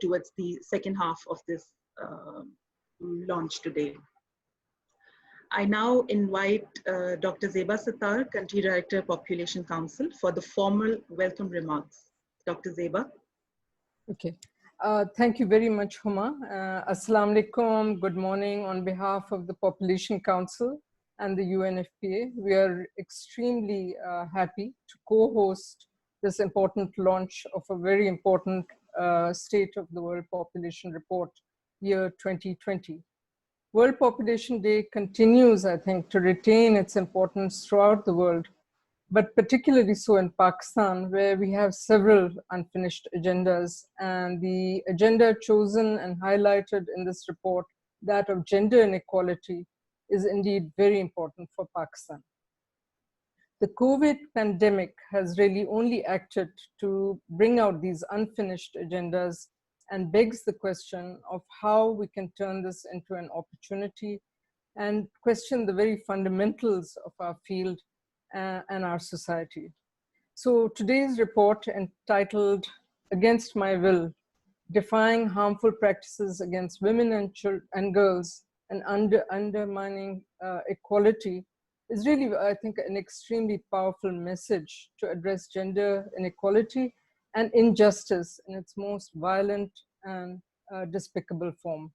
towards the second half of this launch today. I now invite Dr. Zeba Sattar, Country Director, Population Council, for the formal welcome remarks. Dr. Zeba. Okay. Thank you very much, Huma. Assalamu alaikum. Good morning. On behalf of the Population Council and the UNFPA, we are extremely happy to co-host this important launch of a very important State of the World Population Report, year 2020. World Population Day continues, I think, to retain its importance throughout the world, but particularly so in Pakistan, where we have several unfinished agendas. And the agenda chosen and highlighted in this report, that of gender inequality, is indeed very important for Pakistan. The COVID pandemic has really only acted to bring out these unfinished agendas and begs the question of how we can turn this into an opportunity and question the very fundamentals of our field and our society. So today's report, entitled Against My Will, Defying Harmful Practices Against Women and Girls and Undermining Equality, is really, I think, an extremely powerful message to address gender inequality and injustice in its most violent and despicable form.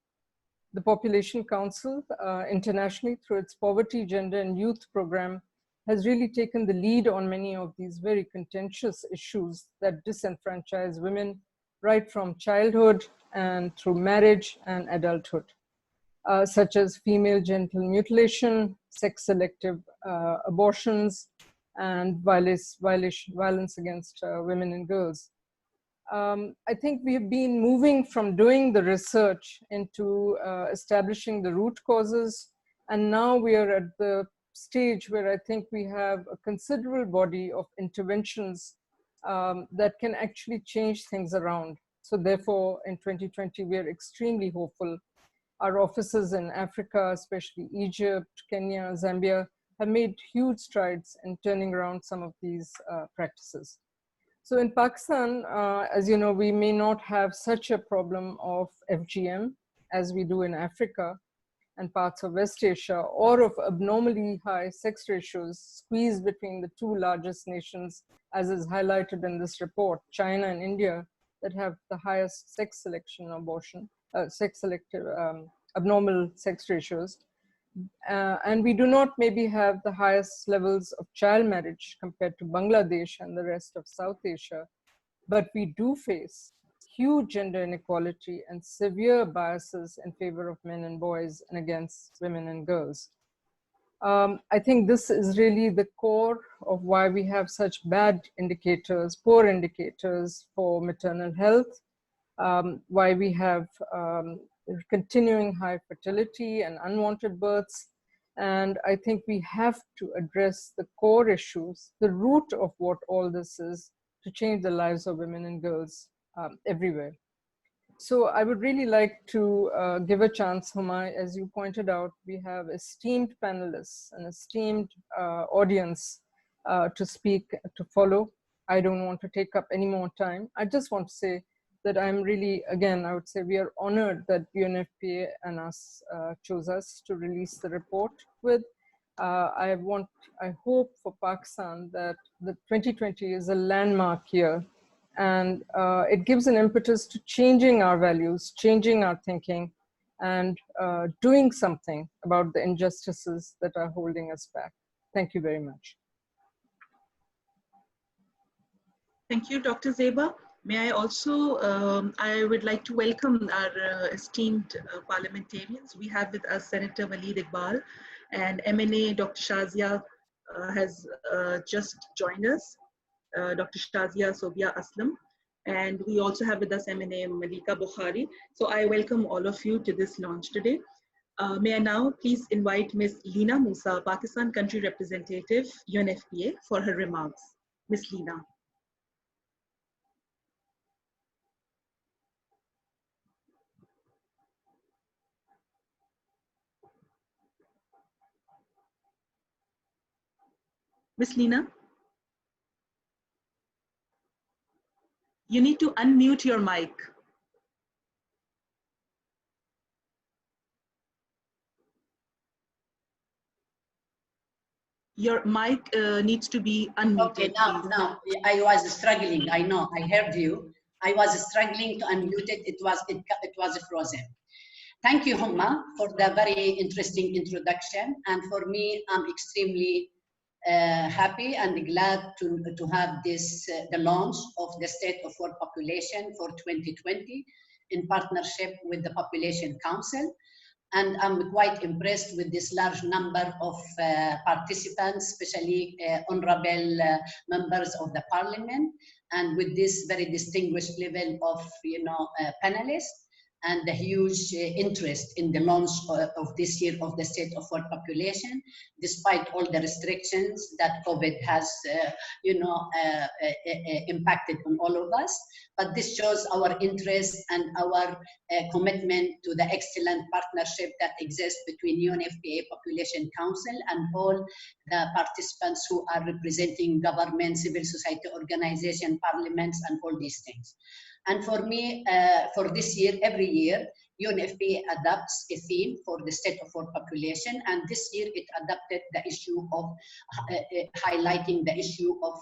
The Population Council internationally, through its Poverty, Gender and Youth program, has really taken the lead on many of these very contentious issues that disenfranchise women right from childhood and through marriage and adulthood, such as female genital mutilation, sex-selective abortions, and violence against women and girls. I think we have been moving from doing the research into establishing the root causes, and now we are at the stage where I think we have a considerable body of interventions that can actually change things around. So therefore, in 2020, we are extremely hopeful. Our offices in Africa, especially Egypt, Kenya, Zambia, have made huge strides in turning around some of these practices. So in Pakistan, as you know, we may not have such a problem of FGM as we do in Africa and parts of West Asia, or of abnormally high sex ratios squeezed between the two largest nations, as is highlighted in this report, China and India, that have the highest sex selection abortion, sex-selective abnormal sex ratios. And we do not maybe have the highest levels of child marriage compared to Bangladesh and the rest of South Asia, but we do face huge gender inequality and severe biases in favor of men and boys and against women and girls. I think this is really the core of why we have such bad indicators, poor indicators for maternal health, why we have continuing high fertility and unwanted births. And I think we have to address the core issues, the root of what all this is, to change the lives of women and girls everywhere. So I would really like to give a chance, Huma. As you pointed out, we have esteemed panelists and esteemed audience to speak, to follow. I don't want to take up any more time. I just want to say that I'm really, again, I would say we are honored that UNFPA and us chose us to release the report with. I hope for Pakistan that the 2020 is a landmark year, and it gives an impetus to changing our values, changing our thinking, and doing something about the injustices that are holding us back. Thank you very much. Thank you, Dr. Zeba. May I also, I would like to welcome our esteemed parliamentarians. We have with us Senator Waleed Iqbal, and MNA Dr. Shazia has just joined us, Dr. Shazia Sobia Aslam. And we also have with us MNA Malika Bukhari. So I welcome all of you to this launch today. May I now please invite Ms. Leena Musa, Pakistan Country Representative, UNFPA, for her remarks. Ms. Leena. Ms. Leena, you need to unmute your mic. Your mic needs to be unmuted. Okay, now I was struggling. I know, I heard you. I was struggling to unmute it. It was frozen. Thank you, Humma, for the very interesting introduction. And for me, I'm extremely happy and glad to have this the launch of the State of Work Population for 2020 in partnership with the Population Council. And I'm quite impressed with this large number of participants, especially honorable members of the parliament, and with this very distinguished level of panelists, and the huge interest in the launch of this year of the State of Work Population, despite all the restrictions that COVID has impacted on all of us. But this shows our interest and our commitment to the excellent partnership that exists between UNFPA Population Council and all the participants who are representing government, civil society organization, parliaments, and all these things. And for me, for this year, every year, UNFPA adopts a theme for the State of Work Population, and this year it adopted the issue of highlighting the issue of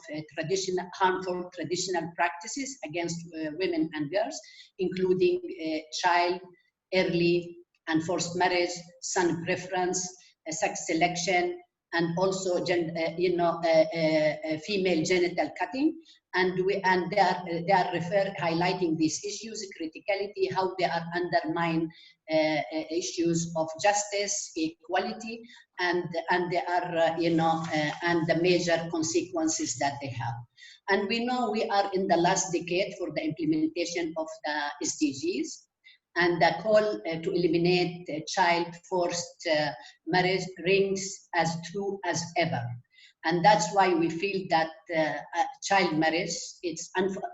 harmful traditional practices against women and girls, including child, early and forced marriage, son preference, sex selection, and also female genital cutting. And they are highlighting these issues, criticality, how they are undermine issues of justice, equality, and they are and the major consequences that they have. And we know we are in the last decade for the implementation of the SDGs, and the call to eliminate child forced marriage rings as true as ever. And that's why we feel that child marriage,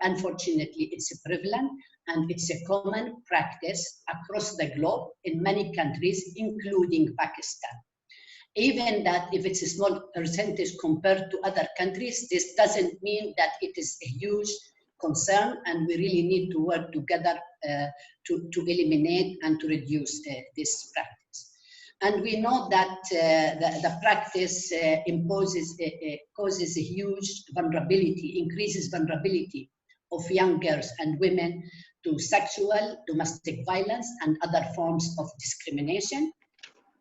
unfortunately, it's prevalent and it's a common practice across the globe in many countries, including Pakistan. Even that if it's a small percentage compared to other countries, this doesn't mean that it is a huge concern, and we really need to work together to eliminate and to reduce this practice. And we know that the practice causes a huge vulnerability, increases vulnerability of young girls and women to sexual, domestic violence, and other forms of discrimination.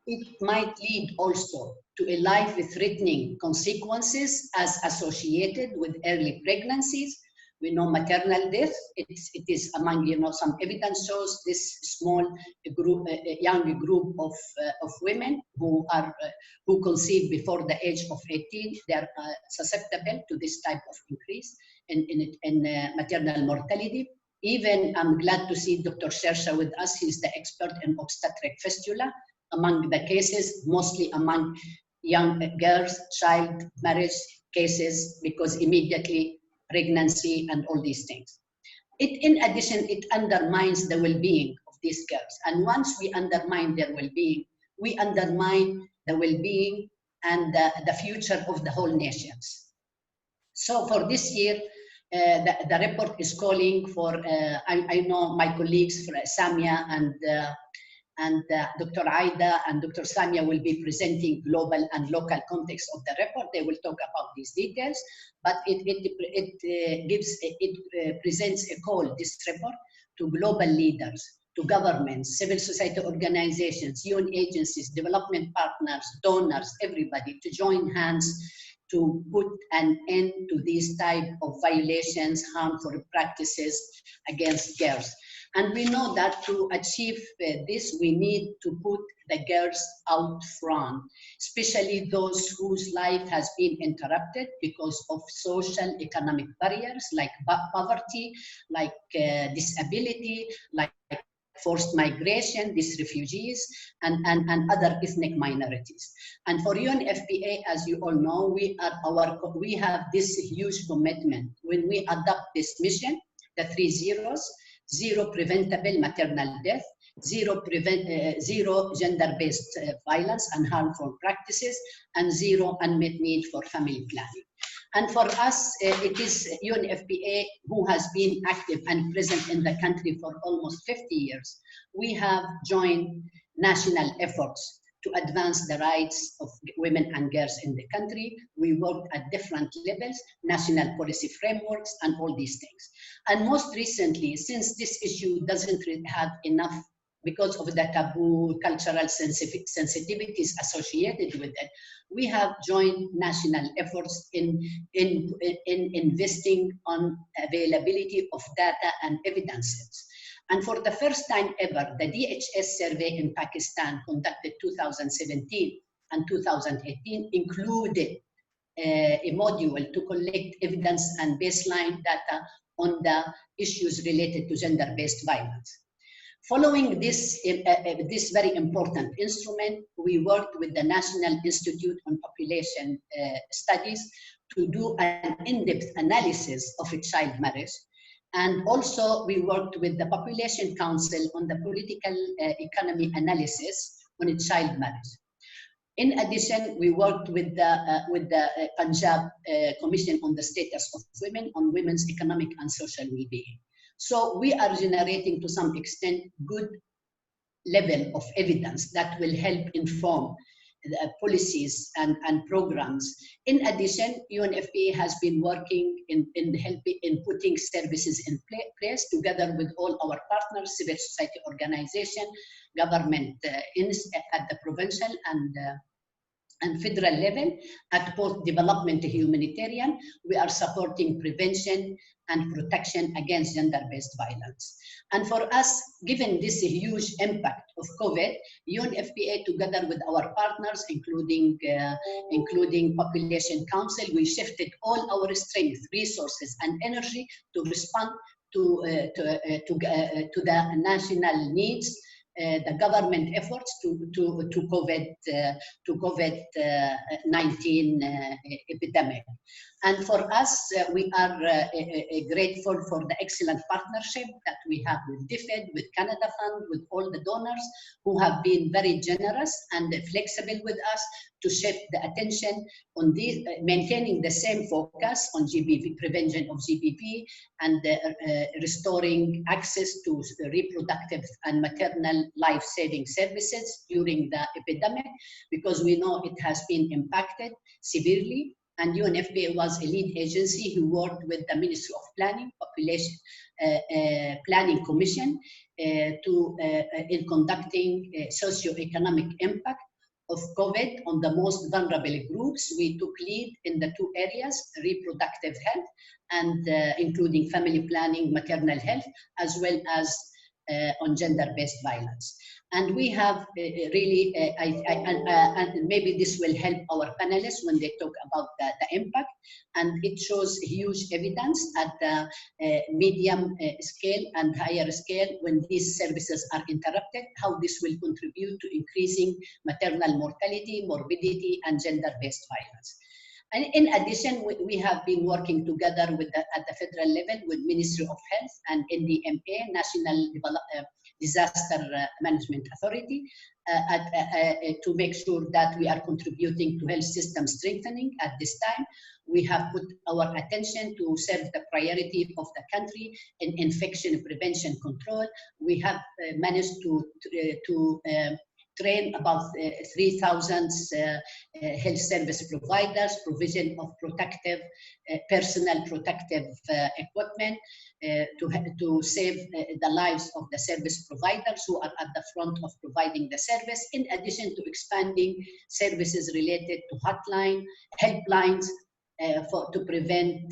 It might lead also to a life-threatening consequences as associated with early pregnancies. We know maternal death. It is among some evidence shows this small group, a young group of women who conceive before the age of 18. They are susceptible to this type of increase in maternal mortality. Even I'm glad to see Dr. Shersha with us. He's the expert in obstetric fistula. Among the cases, mostly among young girls, child marriage cases, because immediately pregnancy and all these things. In addition, it undermines the well-being of these girls. And once we undermine their well-being, we undermine the well-being and the future of the whole nations. So for this year, the report is calling for, I know my colleagues, Samia and Dr. Aida and Dr. Samia will be presenting global and local context of the report. They will talk about these details, but it presents a call, this report, to global leaders, to governments, civil society organizations, UN agencies, development partners, donors, everybody to join hands to put an end to these type of violations, harmful practices against girls. And we know that to achieve this, we need to put the girls out front, especially those whose life has been interrupted because of social economic barriers like poverty, like disability, like forced migration, these refugees, and other ethnic minorities. And for UNFPA, as you all know, we have this huge commitment. When we adopt this mission, the 3 zeros, 0 preventable maternal death, 0 gender-based violence and harmful practices, and 0 unmet need for family planning. And for us, it is UNFPA who has been active and present in the country for almost 50 years. We have joined national efforts to advance the rights of women and girls in the country. We worked at different levels, national policy frameworks, and all these things. And most recently, since this issue doesn't have enough, because of the taboo cultural sensitivities associated with it, we have joined national efforts in investing on availability of data and evidences. And for the first time ever, the DHS survey in Pakistan conducted 2017 and 2018 included a module to collect evidence and baseline data on the issues related to gender-based violence. Following this, this very important instrument, we worked with the National Institute on Population Studies to do an in-depth analysis of child marriage. And also we worked with the Population Council on the political economy analysis on child marriage. In addition, we worked with the Punjab Commission on the Status of Women on women's economic and social well-being. So we are generating to some extent good level of evidence that will help inform the policies and programs. In addition, UNFPA has been working in putting services in place together with all our partners, civil society organization, government at the provincial and federal level. At both development and humanitarian, we are supporting prevention and protection against gender-based violence. And for us, given this huge impact of COVID, UNFPA together with our partners, including Population Council, we shifted all our strength, resources, and energy to respond to the national needs, the government efforts to COVID-19 epidemic. And for us, we are grateful for the excellent partnership that we have with Defying, with Canada Fund, with all the donors who have been very generous and flexible with us to shift the attention on this, maintaining the same focus on GBV, prevention of GBV, and restoring access to reproductive and maternal life-saving services during the epidemic, because we know it has been impacted severely. And UNFPA was a lead agency who worked with the Ministry of Planning, Population Planning Commission in conducting socio-economic impact of COVID on the most vulnerable groups. We took lead in the two areas, reproductive health and including family planning, maternal health, as well as on gender-based violence. And we have really, and maybe this will help our panelists when they talk about the impact, and it shows huge evidence at the medium scale and higher scale when these services are interrupted, how this will contribute to increasing maternal mortality, morbidity, and gender-based violence. And in addition, we have been working together with at the federal level with Ministry of Health and NDMA, National Disaster Management Authority, to make sure that we are contributing to health system strengthening. At this time, we have put our attention to serve the priority of the country in infection prevention control. We have managed to train about 3,000 health service providers, provision of protective, personal protective equipment to save the lives of the service providers who are at the front of providing the service, in addition to expanding services related to hotline, helplines, to prevent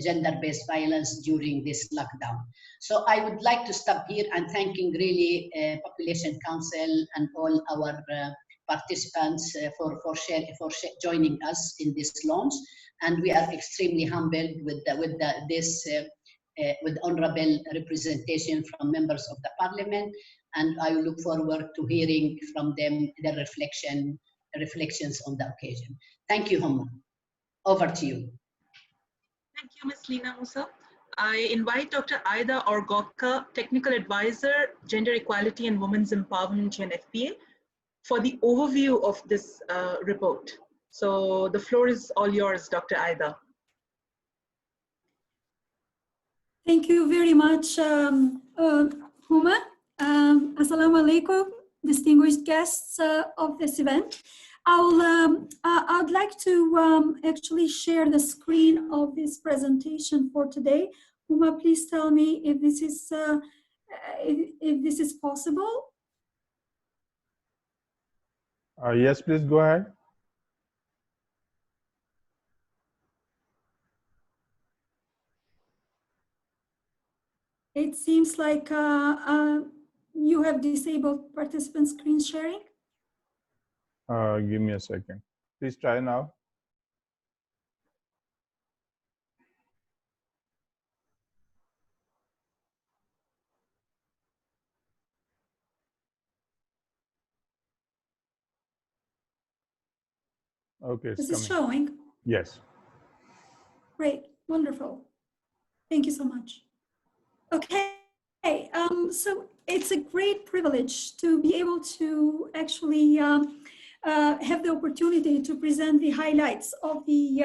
gender-based violence during this lockdown. So I would like to stop here and thanking really Population Council and all our participants for joining us in this launch. And we are extremely humbled with honorable representation from members of the Parliament, and I look forward to hearing from them their reflections on the occasion. Thank you, Homa. Over to you. Thank you, Ms. Lina Musa. I invite Dr. Aida Orgokka, Technical Advisor, Gender Equality and Women's Empowerment, UNFPA, for the overview of this report. So the floor is all yours, Dr. Aida. Thank you very much, Homa. Assalamu alaikum. distinguished guests of this event. I'd like to actually share the screen of this presentation for today. Uma, please tell me if this is possible. Yes, please go ahead. It seems like you have disabled participant screen sharing. Give me a second. Please try now. Okay, it's This is coming. showing. Yes. Great, wonderful. Thank you so much. Okay, so it's a great privilege to be able to actually have the opportunity to present the highlights of the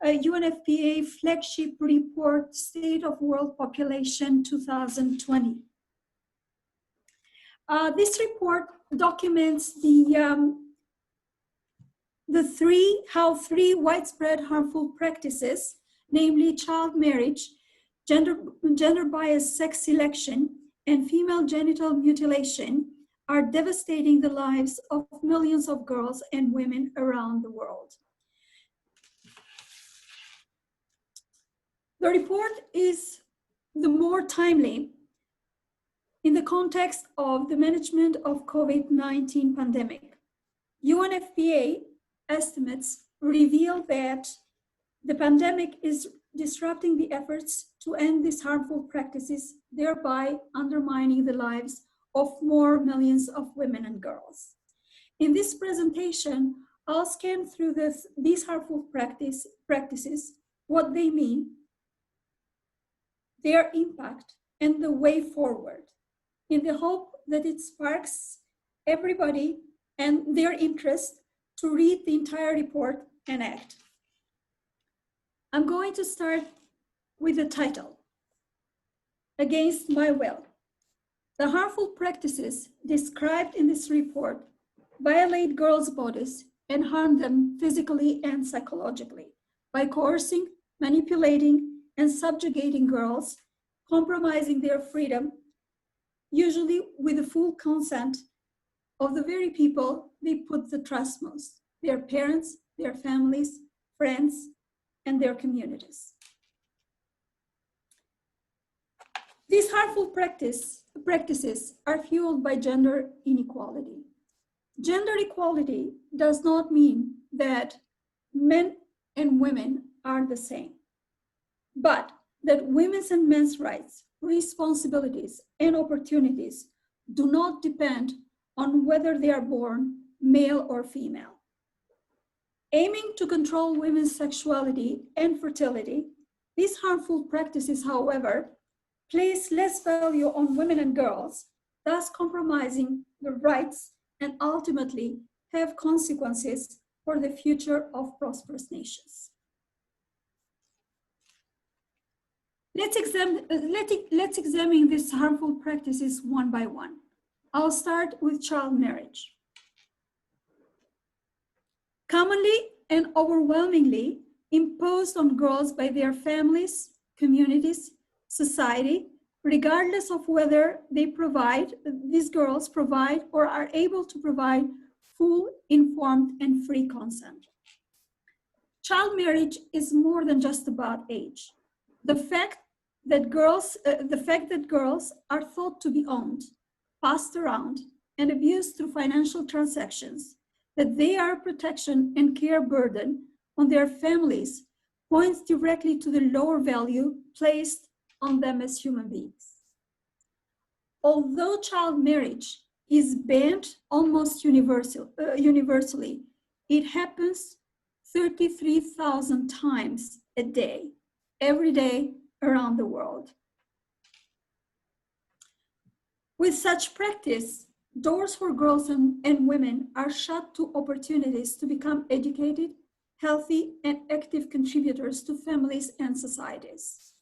UNFPA flagship report, State of World Population 2020. This report documents how three widespread harmful practices, namely child marriage, gender biased sex selection, and female genital mutilation, are devastating the lives of millions of girls and women around the world. The report is the more timely in the context of the management of COVID-19 pandemic. UNFPA estimates reveal that the pandemic is disrupting the efforts to end these harmful practices, thereby undermining the lives of more millions of women and girls. In this presentation, I'll scan through these harmful practices, what they mean, their impact, and the way forward, in the hope that it sparks everybody and their interest to read the entire report and act. I'm going to start with the title, Against My Will. The harmful practices described in this report violate girls' bodies and harm them physically and psychologically by coercing, manipulating, and subjugating girls, compromising their freedom, usually with the full consent of the very people they put the trust most, their parents, their families, friends, and their communities. These harmful practices are fueled by gender inequality. Gender equality does not mean that men and women are the same, but that women's and men's rights, responsibilities, and opportunities do not depend on whether they are born male or female. Aiming to control women's sexuality and fertility, these harmful practices, however, place less value on women and girls, thus compromising their rights and ultimately have consequences for the future of prosperous nations. Let's examine these harmful practices one by one. I'll start with child marriage. Commonly and overwhelmingly imposed on girls by their families, communities, society, regardless of whether these girls provide or are able to provide full, informed, and free consent. Child marriage is more than just about age. The fact that girls are thought to be owned, passed around, and abused through financial transactions, that they are a protection and care burden on their families, points directly to the lower value placed on them as human beings. Although child marriage is banned almost universally, it happens 33,000 times a day, every day around the world. With such practice, doors for girls and women are shut to opportunities to become educated, healthy, and active contributors to families and societies.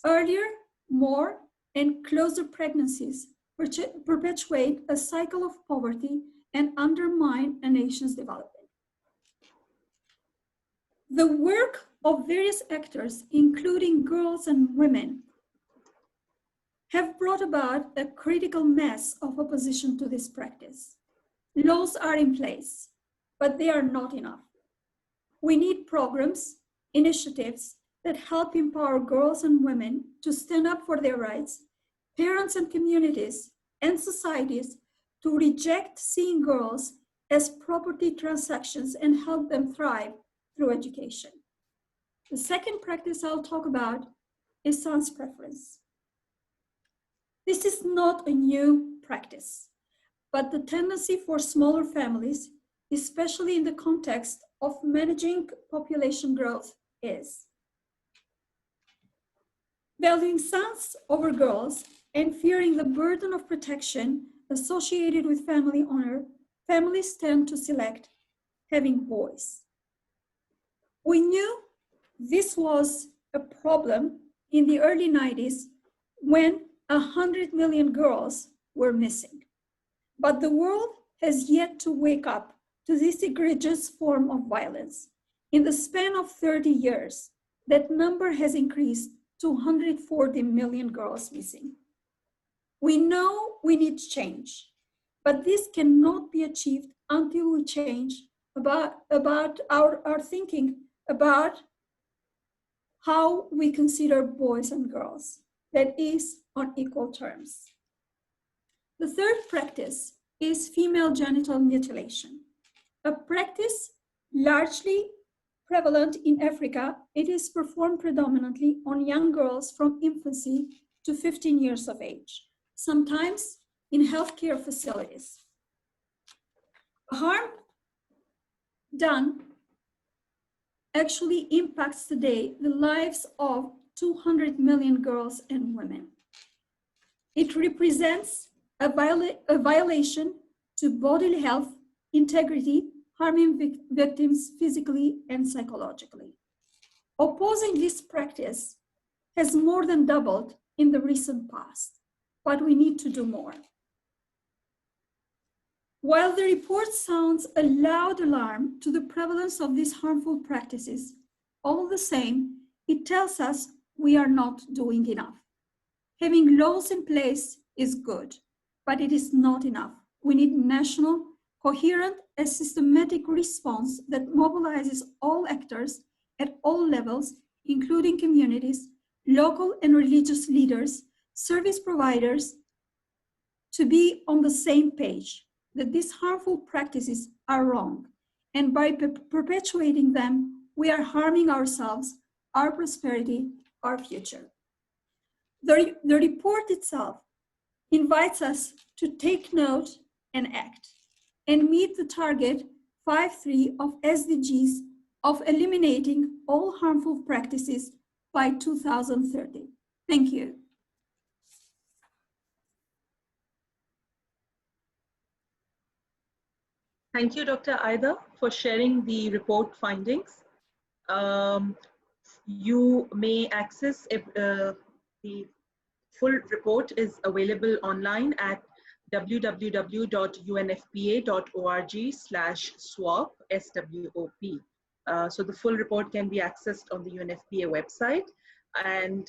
Earlier, more, and closer pregnancies perpetuate a cycle of poverty and undermine a nation's development. The work of various actors, including girls and women, have brought about a critical mass of opposition to this practice. Laws are in place, but they are not enough. We need programs, initiatives that help empower girls and women to stand up for their rights, parents and communities and societies to reject seeing girls as property transactions and help them thrive through education. The second practice I'll talk about is son's preference. This is not a new practice, but the tendency for smaller families, especially in the context of managing population growth, is. Valuing sons over girls and fearing the burden of protection associated with family honor, families tend to select having boys. We knew this was a problem in the early 90s when 100 million girls were missing. But the world has yet to wake up to this egregious form of violence. In the span of 30 years, that number has increased to 140 million girls missing. We know we need change, but this cannot be achieved until we change about our thinking about how we consider boys and girls, that is, on equal terms. The third practice is female genital mutilation. A practice largely prevalent in Africa. It is performed predominantly on young girls from infancy to 15 years of age, sometimes in healthcare facilities. Harm done actually impacts today the lives of 200 million girls and women. It represents a violation to bodily health, integrity, harming victims physically and psychologically. Opposing this practice has more than doubled in the recent past, but we need to do more. While the report sounds a loud alarm to the prevalence of these harmful practices, all the same, it tells us we are not doing enough. Having laws in place is good, but it is not enough. We need national, coherent, and systematic response that mobilizes all actors at all levels, including communities, local and religious leaders, service providers, to be on the same page that these harmful practices are wrong. And by perpetuating them, we are harming ourselves, our prosperity, our future. The report itself invites us to take note and act and meet the target 5.3 of SDGs of eliminating all harmful practices by 2030. Thank you. Thank you, Dr. Aida, for sharing the report findings. You may access the full report is available online at www.unfpa.org/swap, SWOP. So the full report can be accessed on the UNFPA website. And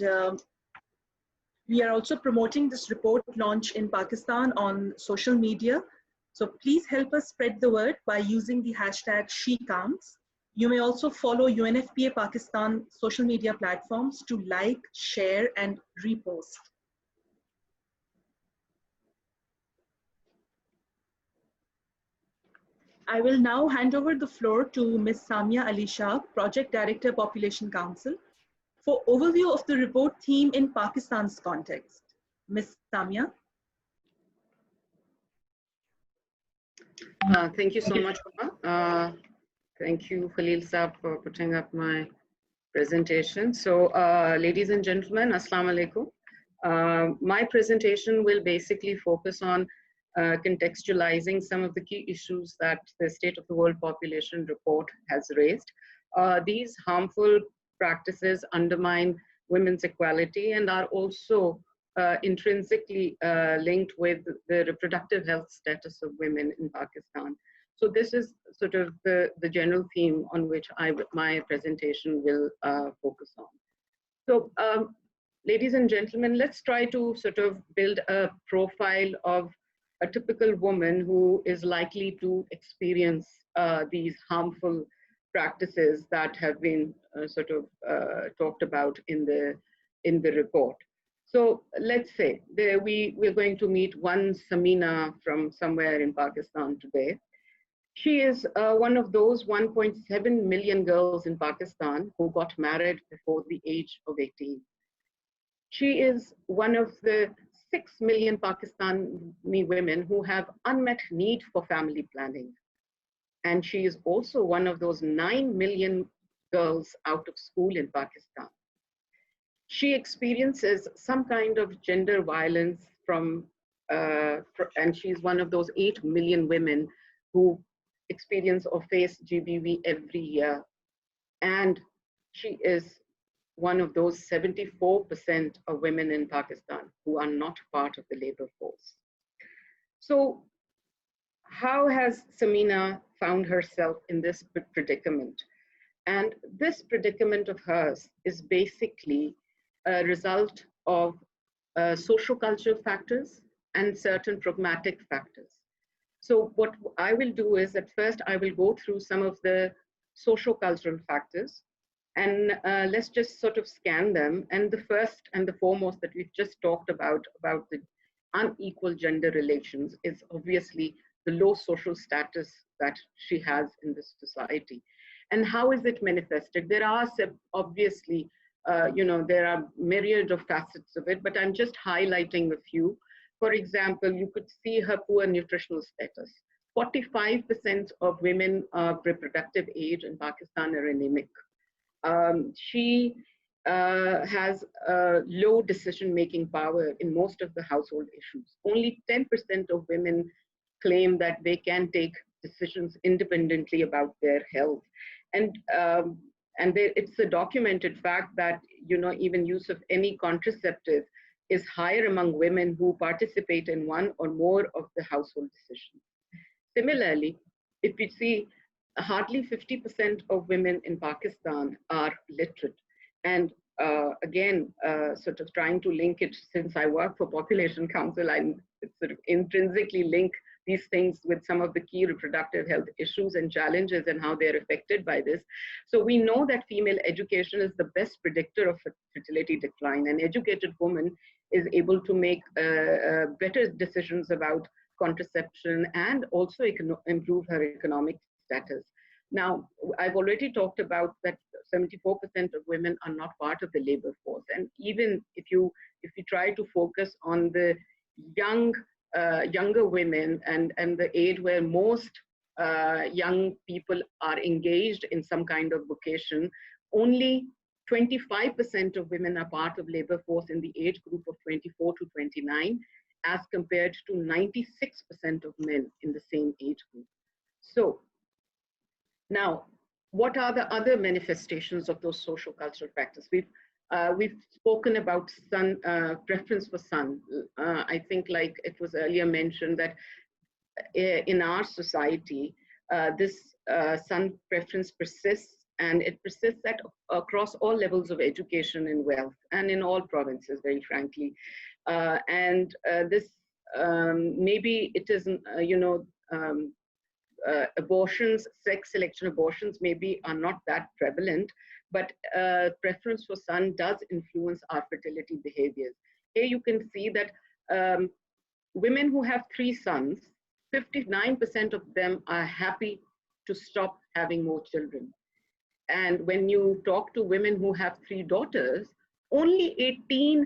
we are also promoting this report launch in Pakistan on social media. So please help us spread the word by using the hashtag #SheCounts. You may also follow UNFPA Pakistan social media platforms to like, share, and repost. I will now hand over the floor to Ms. Samia Ali Shah, Project Director, Population Council, for overview of the report theme in Pakistan's context. Ms. Samia. Thank you so much, Uma. Thank you, Khalil Saab, for putting up my presentation. So, ladies and gentlemen, Assalamu alaikum. My presentation will basically focus on contextualizing some of the key issues that the State of the World Population Report has raised. These harmful practices undermine women's equality and are also intrinsically linked with the reproductive health status of women in Pakistan. So this is sort of the general theme on which my presentation will focus on. So ladies and gentlemen, let's try to sort of build a profile of a typical woman who is likely to experience these harmful practices that have been sort of talked about in the report. So let's say we're going to meet one Samina from somewhere in Pakistan today. She is one of those 1.7 million girls in Pakistan who got married before the age of 18. She is one of the 6 million Pakistani women who have unmet need for family planning. And she is also one of those 9 million girls out of school in Pakistan. She experiences some kind of gender violence and she's one of those 8 million women who experience or face GBV every year. And she is one of those 74% of women in Pakistan who are not part of the labor force. So how has Samina found herself in this predicament? And this predicament of hers is basically a result of social-cultural factors and certain pragmatic factors. So what I will do is at first I will go through some of the social-cultural factors, and let's just sort of scan them. And the first and the foremost that we've just talked about the unequal gender relations, is obviously the low social status that she has in this society. And how is it manifested? There are obviously, there are myriad of facets of it, but I'm just highlighting a few. For example, you could see her poor nutritional status. 45% of women of reproductive age in Pakistan are anemic. She has low decision-making power in most of the household issues. Only 10% of women claim that they can take decisions independently about their health. And it's a documented fact that, even use of any contraceptive is higher among women who participate in one or more of the household decisions. Similarly, if we see hardly 50% of women in Pakistan are literate. And again, sort of trying to link it, since I work for Population Council, I sort of intrinsically link these things with some of the key reproductive health issues and challenges and how they're affected by this. So we know that female education is the best predictor of fertility decline. An educated woman is able to make better decisions about contraception and also improve her economic status. Now, I've already talked about that 74% of women are not part of the labor force. And even if you try to focus on the younger women and the age where most young people are engaged in some kind of vocation, only 25% of women are part of labor force in the age group of 24 to 29, as compared to 96% of men in the same age group. So now, what are the other manifestations of those social cultural factors? We've spoken about preference for son. I think, like it was earlier mentioned, that in our society, this son preference persists, and it persists across all levels of education and wealth, and in all provinces, very frankly. This maybe it isn't, abortions, sex selection abortions maybe are not that prevalent, but preference for son does influence our fertility behaviors. Here you can see that women who have 3 sons, 59% of them are happy to stop having more children. And when you talk to women who have 3 daughters, only 18%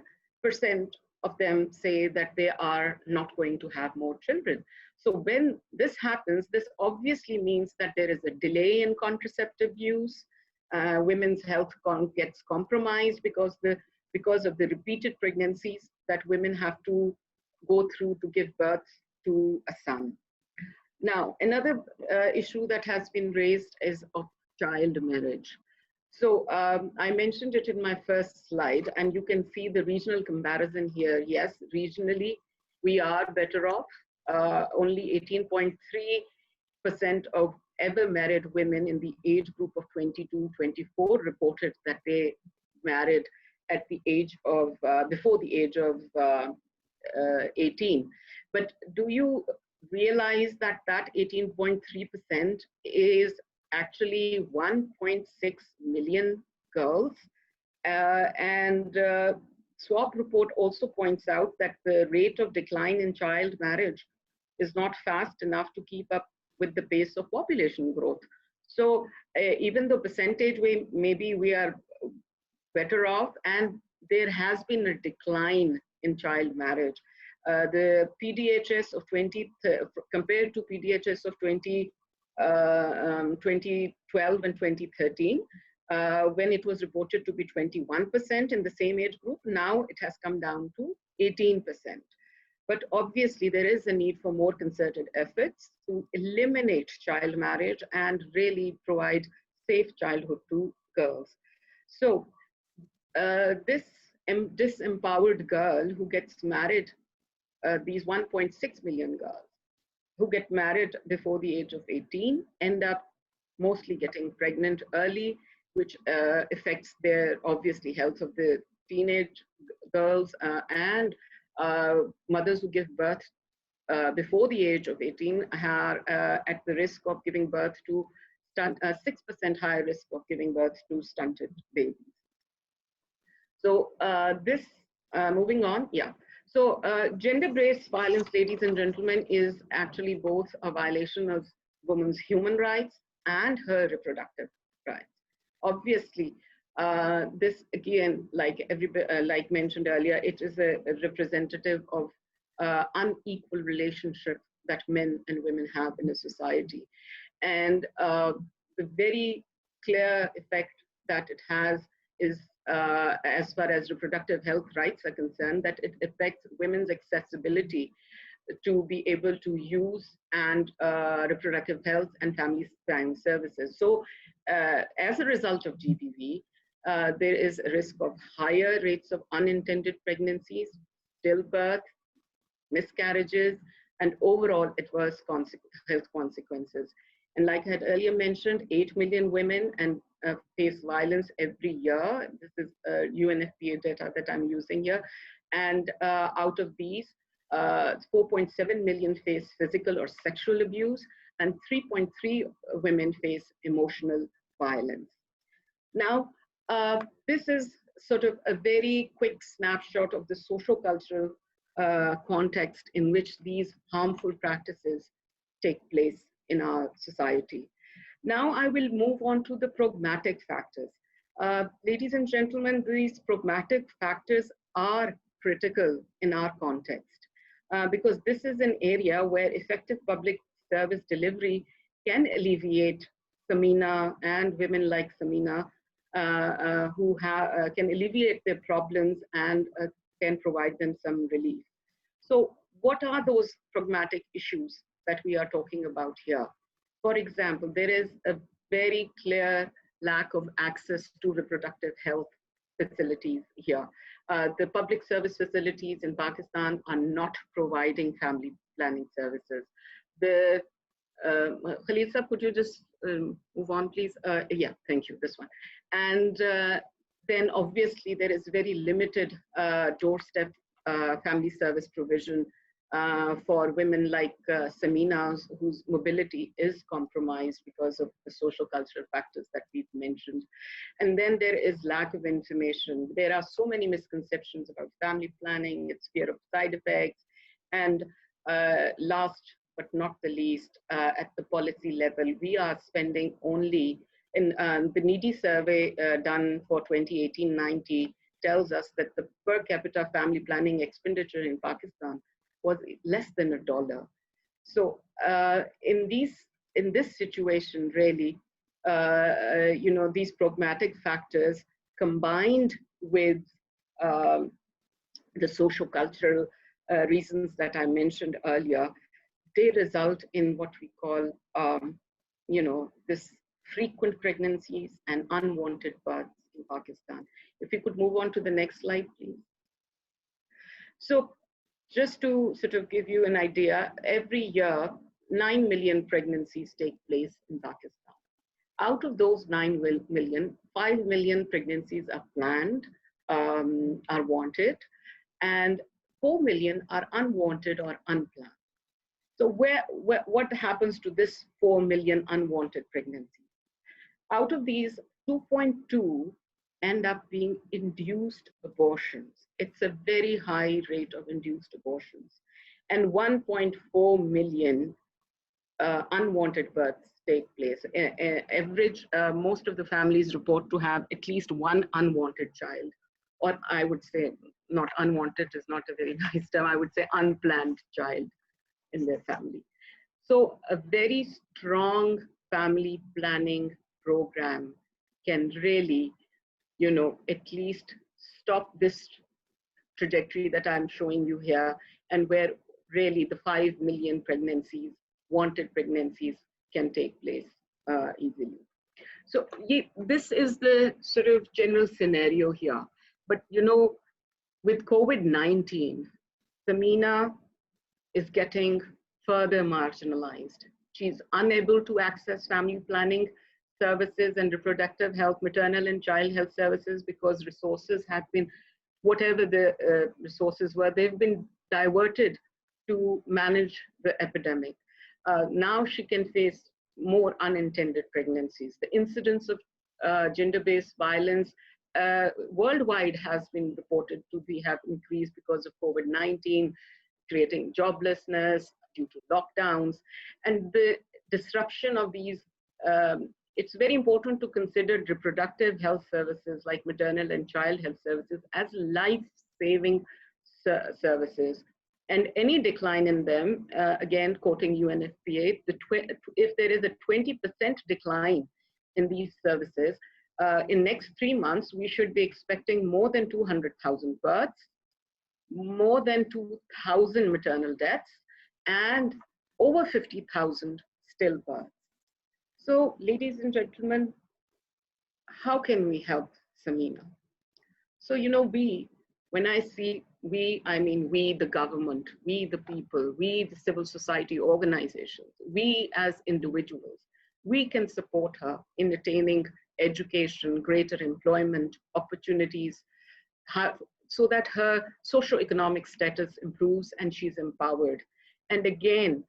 of them say that they are not going to have more children. So when this happens, this obviously means that there is a delay in contraceptive use. Women's health gets compromised because of the repeated pregnancies that women have to go through to give birth to a son. Now, another issue that has been raised is of child marriage. So I mentioned it in my first slide, and you can see the regional comparison here. Yes, regionally, we are better off. Only 18.3% of ever married women in the age group of 22-24 reported that they married at the age of, before the age of 18. But do you realize that that 18.3% is actually 1.6 million girls? SWOP report also points out that the rate of decline in child marriage is not fast enough to keep up with the pace of population growth. So even though percentage way, maybe we are better off, and there has been a decline in child marriage. The PDHS of compared to PDHS of 2012 and 2013, when it was reported to be 21% in the same age group, now it has come down to 18%. But obviously there is a need for more concerted efforts to eliminate child marriage and really provide safe childhood to girls. So this disempowered girl who gets married, these 1.6 million girls who get married before the age of 18 end up mostly getting pregnant early, which affects their, obviously, health of the teenage girls, and mothers who give birth before the age of 18 are at the risk of giving birth to 6% higher risk of giving birth to stunted babies. So moving on, yeah. So gender-based violence, ladies and gentlemen, is actually both a violation of women's human rights and her reproductive rights. Obviously, this again, like mentioned earlier, it is a representative of unequal relationship that men and women have in a society. And the very clear effect that it has is, as far as reproductive health rights are concerned, that it affects women's accessibility to be able to use and reproductive health and family planning services. So as a result of GBV, there is a risk of higher rates of unintended pregnancies, stillbirth, miscarriages, and overall adverse health consequences. And like I had earlier mentioned, 8 million women face violence every year. This is UNFPA data that I'm using here. And out of these, 4.7 million face physical or sexual abuse, and 3.3 women face emotional violence. Now, this is sort of a very quick snapshot of the socio-cultural context in which these harmful practices take place in our society. Now I will move on to the pragmatic factors. Ladies and gentlemen, these pragmatic factors are critical in our context because this is an area where effective public service delivery can alleviate Samina and women like Samina who can alleviate their problems and can provide them some relief. So what are those pragmatic issues that we are talking about here? For example, there is a very clear lack of access to reproductive health facilities here. The public service facilities in Pakistan are not providing family planning services. The Khalisa, could you just move on, please? Yeah, thank you, this one. And then obviously there is very limited doorstep family service provision for women like Samina, whose mobility is compromised because of the social cultural factors that we've mentioned. And then there is lack of information. There are so many misconceptions about family planning, its fear of side effects, and last but not the least, at the policy level, we are spending only, in the needy survey done for 2018-90 tells us that the per capita family planning expenditure in Pakistan was less than $1. So in this situation, really, these pragmatic factors combined with the socio-cultural reasons that I mentioned earlier, they result in what we call, this frequent pregnancies, and unwanted births in Pakistan. If you could move on to the next slide, please. So just to sort of give you an idea, every year, 9 million pregnancies take place in Pakistan. Out of those 9 million, 5 million pregnancies are planned, are wanted, and 4 million are unwanted or unplanned. So what happens to this 4 million unwanted pregnancies? Out of these, 2.2 end up being induced abortions. It's a very high rate of induced abortions. And 1.4 million unwanted births take place. Average, most of the families report to have at least one unwanted child, or I would say, not unwanted is not a very nice term, I would say unplanned child in their family. So a very strong family planning program can really, at least stop this trajectory that I'm showing you here, and where really the 5 million pregnancies, wanted pregnancies, can take place easily. So this is the sort of general scenario here. But with COVID-19, Samina is getting further marginalized. She's unable to access family planning services and reproductive health, maternal and child health services, because resources have been, whatever the resources were, they've been diverted to manage the epidemic. Now she can face more unintended pregnancies. The incidence of gender-based violence worldwide has been reported to have increased because of COVID-19, creating joblessness due to lockdowns, and the disruption of these. It's very important to consider reproductive health services like maternal and child health services as life-saving services. And any decline in them, again, quoting UNFPA, if there is a 20% decline in these services, in next 3 months, we should be expecting more than 200,000 births, more than 2,000 maternal deaths, and over 50,000 stillbirths. So, ladies and gentlemen, how can we help Samina? So, when I see we, I mean we, the government, we, the people, we, the civil society organizations, we as individuals, we can support her in attaining education, greater employment opportunities, so that her socioeconomic status improves and she's empowered. And again,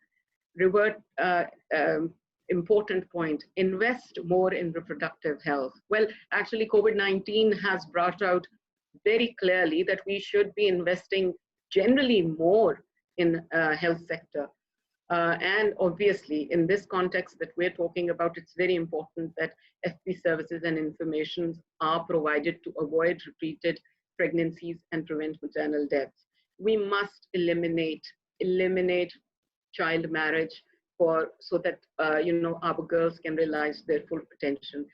important point, invest more in reproductive health. Well, actually, COVID-19 has brought out very clearly that we should be investing generally more in health sector. And obviously, in this context that we're talking about, it's very important that FP services and information are provided to avoid repeated pregnancies and prevent maternal deaths. We must eliminate child marriage so that our girls can realize their full potential.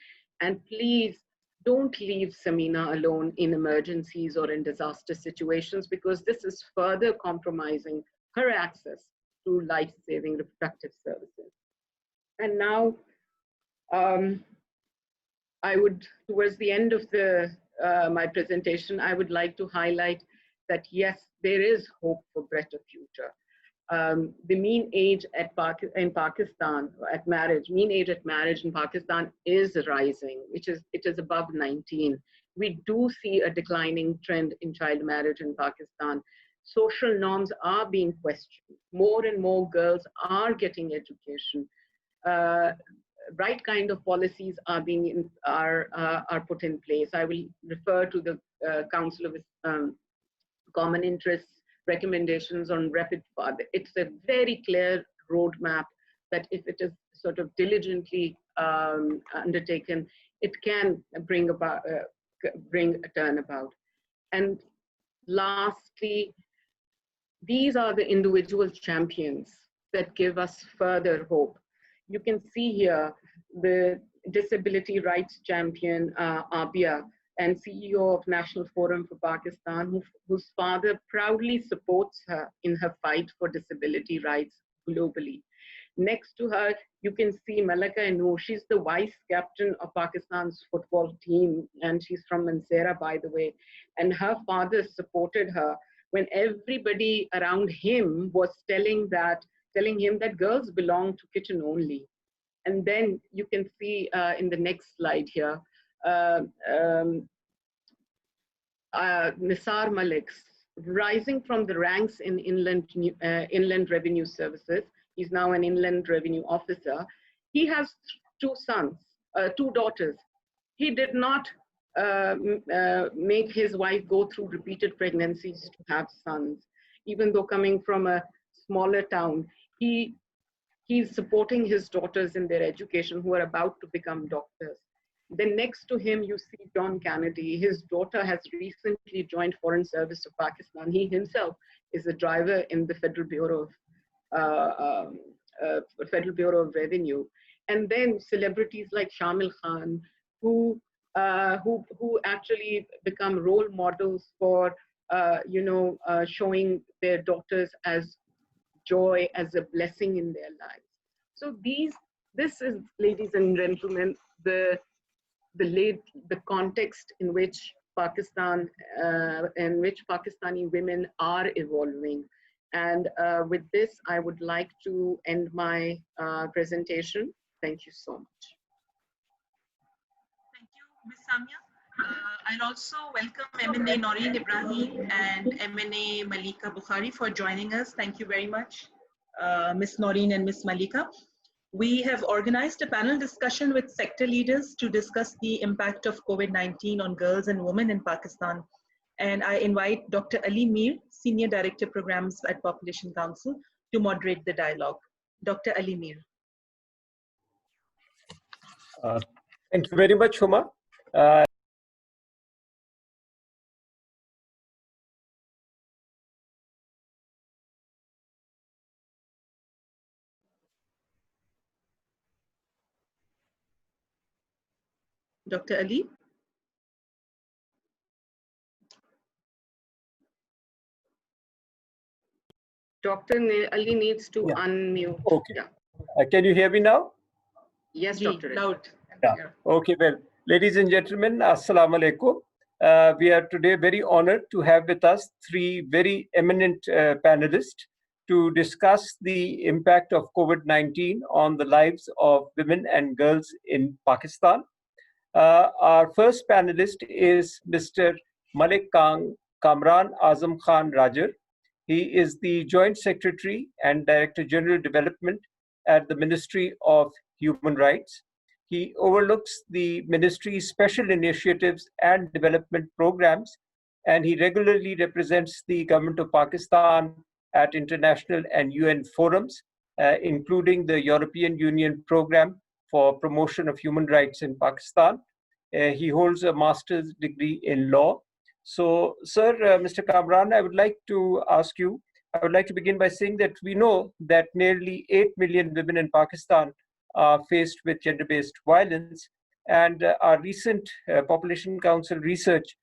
And please don't leave Samina alone in emergencies or in disaster situations, because this is further compromising her access to life-saving reproductive services. And now, I would, towards the end of my presentation, I would like to highlight that yes, there is hope for better future. The mean age in Pakistan at marriage, mean age at marriage in Pakistan is rising, it is above 19. We do see a declining trend in child marriage in Pakistan. Social norms are being questioned. More and more girls are getting education. Right kind of policies are put in place. I will refer to the Council of Common Interests recommendations on rapid father. It's a very clear roadmap that if it is sort of diligently undertaken, it can bring a turnabout. And lastly, these are the individual champions that give us further hope. You can see here the disability rights champion, Abia, and CEO of National Forum for Pakistan, whose father proudly supports her in her fight for disability rights globally. Next to her, you can see Malaka Noor. She's the vice captain of Pakistan's football team, and she's from Mansehra, by the way. And her father supported her when everybody around him was telling him that girls belong to kitchen only. And then you can see in the next slide here, Nisar Malik, rising from the ranks in inland revenue services. He's now an inland revenue officer. He has two sons, two daughters. He did not make his wife go through repeated pregnancies to have sons. Even though coming from a smaller town, he's supporting his daughters in their education who are about to become doctors. Then next to him, you see John Kennedy. His daughter has recently joined Foreign Service of Pakistan. He himself is a driver in the Federal Bureau of Revenue. And then celebrities like Shamil Khan, who actually become role models for showing their daughters as joy, as a blessing in their lives. So this is, ladies and gentlemen, the context in which Pakistani women are evolving. And with this, I would like to end my presentation. Thank you so much. Thank you, Ms. Samia. I'll also welcome MNA Noreen Ibrahim and MNA Malika Bukhari for joining us. Thank you very much, Ms. Noreen and Ms. Malika. We have organized a panel discussion with sector leaders to discuss the impact of COVID-19 on girls and women in Pakistan. And I invite Dr. Ali Mir, Senior Director Programs at Population Council, to moderate the dialogue. Dr. Ali Mir. Thank you very much, Huma. Dr. Ali? Dr. Ali needs to unmute. Okay. Yeah. Can you hear me now? Yes, Dr. Loud. Yeah. Okay, well, ladies and gentlemen, Assalamu alaikum. We are today very honored to have with us three very eminent panelists to discuss the impact of COVID-19 on the lives of women and girls in Pakistan. Our first panelist is Mr. Malik Kamran Azam Khan Rajar. He is the Joint Secretary and Director General Development at the Ministry of Human Rights. He overlooks the ministry's special initiatives and development programs, and he regularly represents the government of Pakistan at international and UN forums, including the European Union Program for Promotion of Human Rights in Pakistan. He holds a master's degree in law. So, sir, Mr. Kamran, I would like to begin by saying that we know that nearly 8 million women in Pakistan are faced with gender-based violence, and our recent Population Council research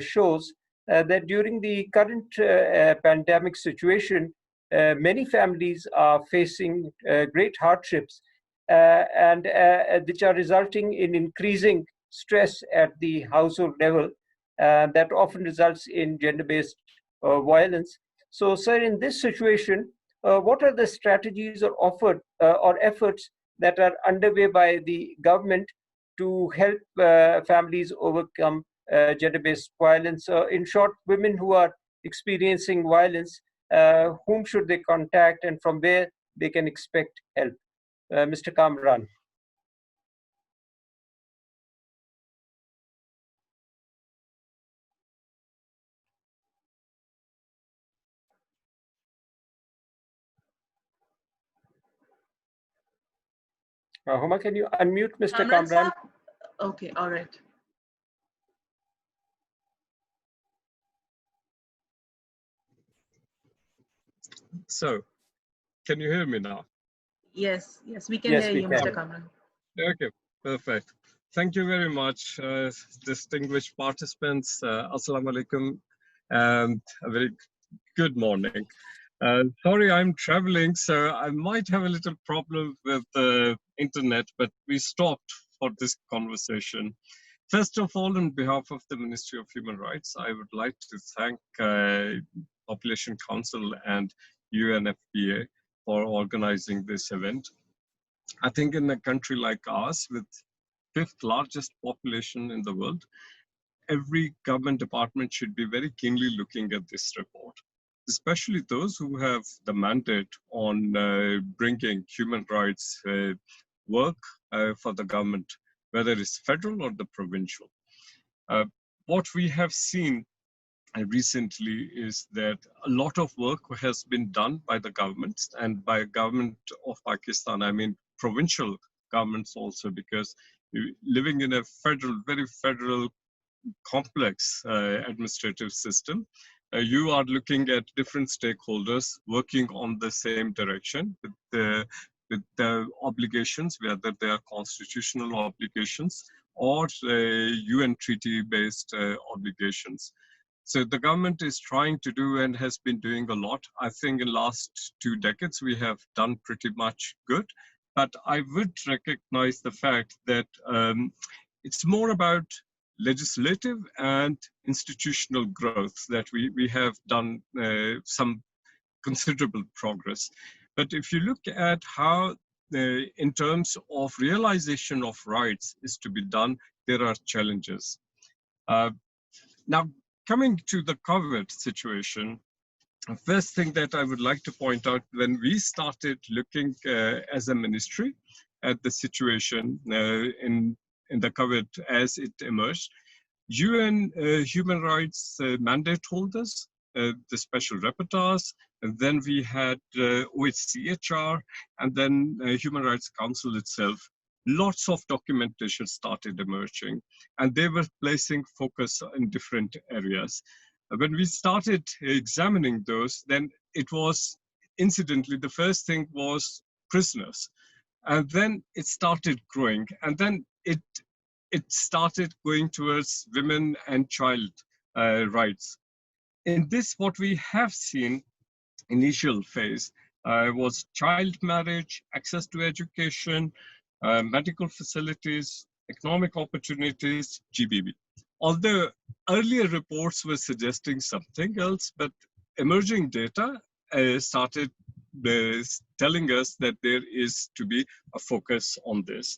shows that during the current pandemic situation, many families are facing great hardships and which are resulting in increasing stress at the household level that often results in gender-based violence. So, sir, in this situation, what are the strategies or efforts that are underway by the government to help families overcome gender-based violence? In short, women who are experiencing violence, whom should they contact and from where they can expect help? Mr. Kamran. Huma, can you unmute Mr. Kamran? Okay, all right. So, can you hear me now? Yes, we can hear you, Mr. Kamran. Okay, perfect. Thank you very much, distinguished participants. Assalamu alaikum, and a very good morning. Sorry, I'm traveling, so I might have a little problem with the internet, but we stopped for this conversation. First of all, on behalf of the Ministry of Human Rights, I would like to thank Population Council and UNFPA for organizing this event. I think in a country like ours, with fifth largest population in the world, every government department should be very keenly looking at this report, especially those who have the mandate on bringing human rights work for the government, whether it's federal or the provincial. What we have seen recently is that a lot of work has been done by the governments, and by government of Pakistan, I mean provincial governments also, because living in a very federal complex administrative system, you are looking at different stakeholders working on the same direction with the obligations, whether they are constitutional obligations or UN treaty-based obligations. So the government is trying to do and has been doing a lot. I think in last 2 decades, we have done pretty much good, but I would recognize the fact that it's more about legislative and institutional growth that we have done some considerable progress. But if you look at how in terms of realization of rights is to be done, there are challenges. Now, coming to the COVID situation, the first thing that I would like to point out, when we started looking as a ministry at the situation in the COVID as it emerged, UN human rights mandate holders, the special rapporteurs, and then we had OHCHR, and then Human Rights Council itself. Lots of documentation started emerging, and they were placing focus in different areas. When we started examining those, then it was, incidentally, the first thing was prisoners. And then it started growing, and then it started going towards women and child rights. In this, what we have seen, initial phase, was child marriage, access to education, medical facilities, economic opportunities, GBB. Although earlier reports were suggesting something else, but emerging data started telling us that there is to be a focus on this.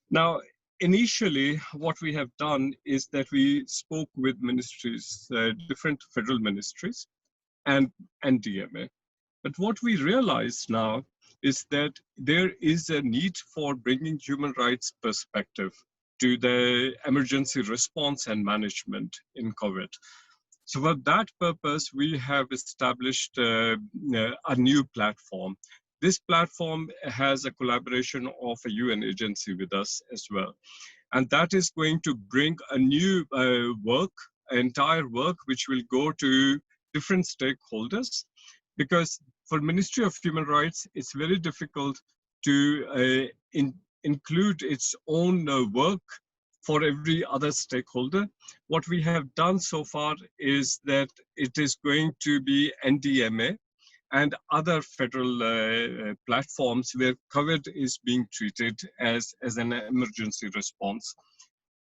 Now, initially, what we have done is that we spoke with ministries, different federal ministries, and DMA. But what we realize now is that there is a need for bringing human rights perspective to the emergency response and management in COVID. So for that purpose, we have established a new platform. This platform has a collaboration of a UN agency with us as well. And that is going to bring a new entire work, which will go to different stakeholders, because for Ministry of Human Rights, it's very difficult to include its own work for every other stakeholder. What we have done so far is that it is going to be NDMA and other federal platforms where COVID is being treated as an emergency response.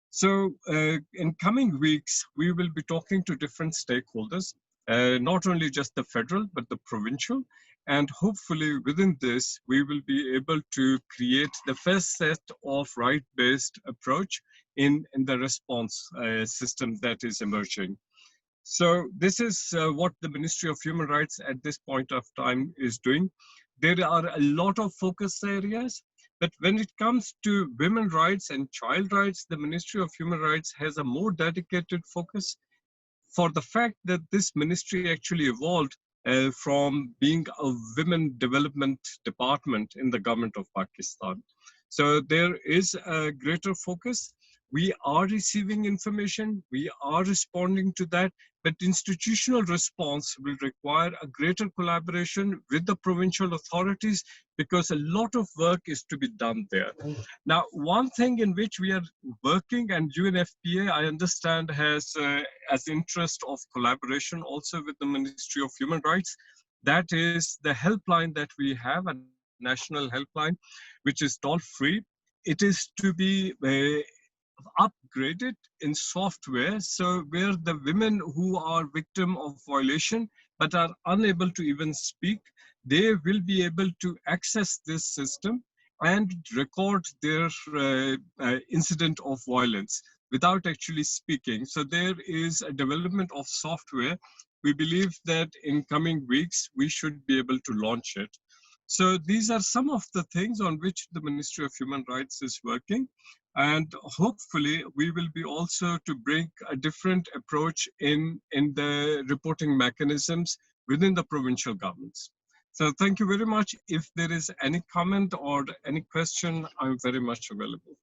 So in coming weeks, we will be talking to different stakeholders, not only just the federal, but the provincial. And hopefully within this, we will be able to create the first set of right-based approach in the response system that is emerging. So this is what the Ministry of Human Rights at this point of time is doing. There are a lot of focus areas, but when it comes to women's rights and child rights, the Ministry of Human Rights has a more dedicated focus, for the fact that this ministry actually evolved from being a women development department in the government of Pakistan. So there is a greater focus. We are receiving information, we are responding to that, but institutional response will require a greater collaboration with the provincial authorities, because a lot of work is to be done there. Now, one thing in which we are working, and UNFPA, I understand, has as interest of collaboration also with the Ministry of Human Rights, That is the helpline that we have, a national helpline, which is toll-free. It is to be upgraded in software, so where the women who are victim of violation but are unable to even speak, they will be able to access this system and record their incident of violence without actually speaking. So there is a development of software. We believe that in coming weeks, we should be able to launch it. So these are some of the things on which the Ministry of Human Rights is working. And hopefully we will be also to bring a different approach in the reporting mechanisms within the provincial governments. So thank you very much. If there is any comment or any question, I'm very much available.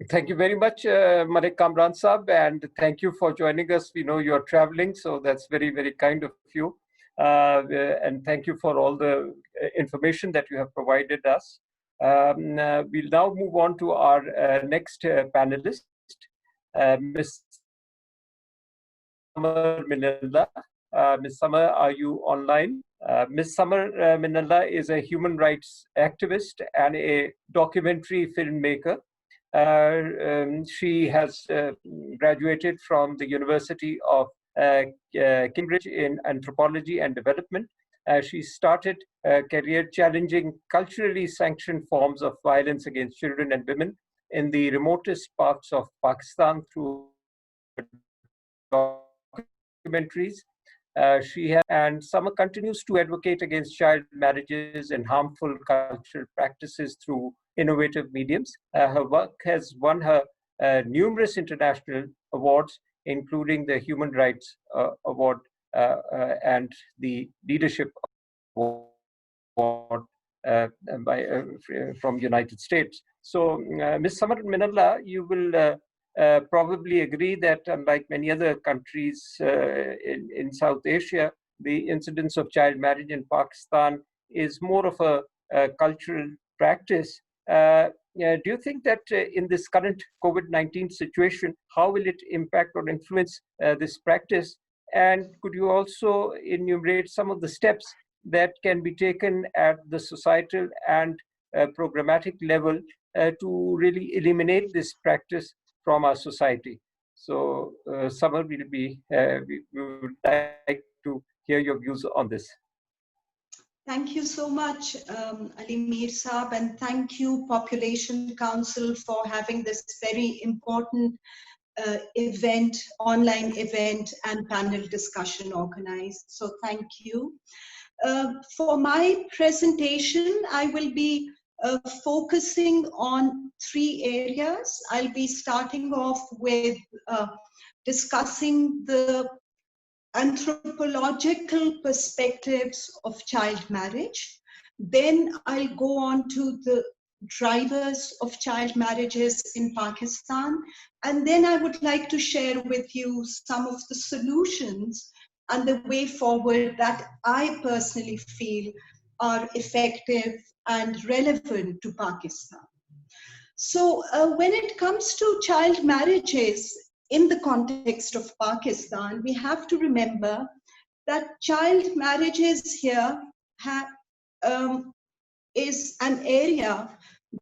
Thank you very much, Malik Kamran Saab, and thank you for joining us. We know you're traveling, so that's very, very kind of you. And thank you for all the information that you have provided us. We'll now move on to our next panelist, Ms. Summer Manila. Ms. Summer, are you online? Ms. Summer Manila is a human rights activist and a documentary filmmaker. She has graduated from the University of Cambridge in Anthropology and Development. She started a career challenging culturally sanctioned forms of violence against children and women in the remotest parts of Pakistan through documentaries. And Summer continues to advocate against child marriages and harmful cultural practices through innovative mediums. Her work has won her numerous international awards, including the Human Rights Award and the Leadership Award from United States. So, Ms. Summer Manila, you will probably agree that unlike many other countries in South Asia, the incidence of child marriage in Pakistan is more of a cultural practice. Do you think that in this current COVID-19 situation, how will it impact or influence this practice? And could you also enumerate some of the steps that can be taken at the societal and programmatic level to really eliminate this practice from our society? So, Summer, we would like to hear your views on this. Thank you so much, Ali Mir Saab, and thank you, Population Council, for having this very important event, online event and panel discussion organized. So thank you. For my presentation, I will be focusing on 3 areas. I'll be starting off with discussing the anthropological perspectives of child marriage. Then I'll go on to the drivers of child marriages in Pakistan. And then I would like to share with you some of the solutions and the way forward that I personally feel are effective and relevant to Pakistan. So when it comes to child marriages, in the context of Pakistan, we have to remember that child marriages here is an area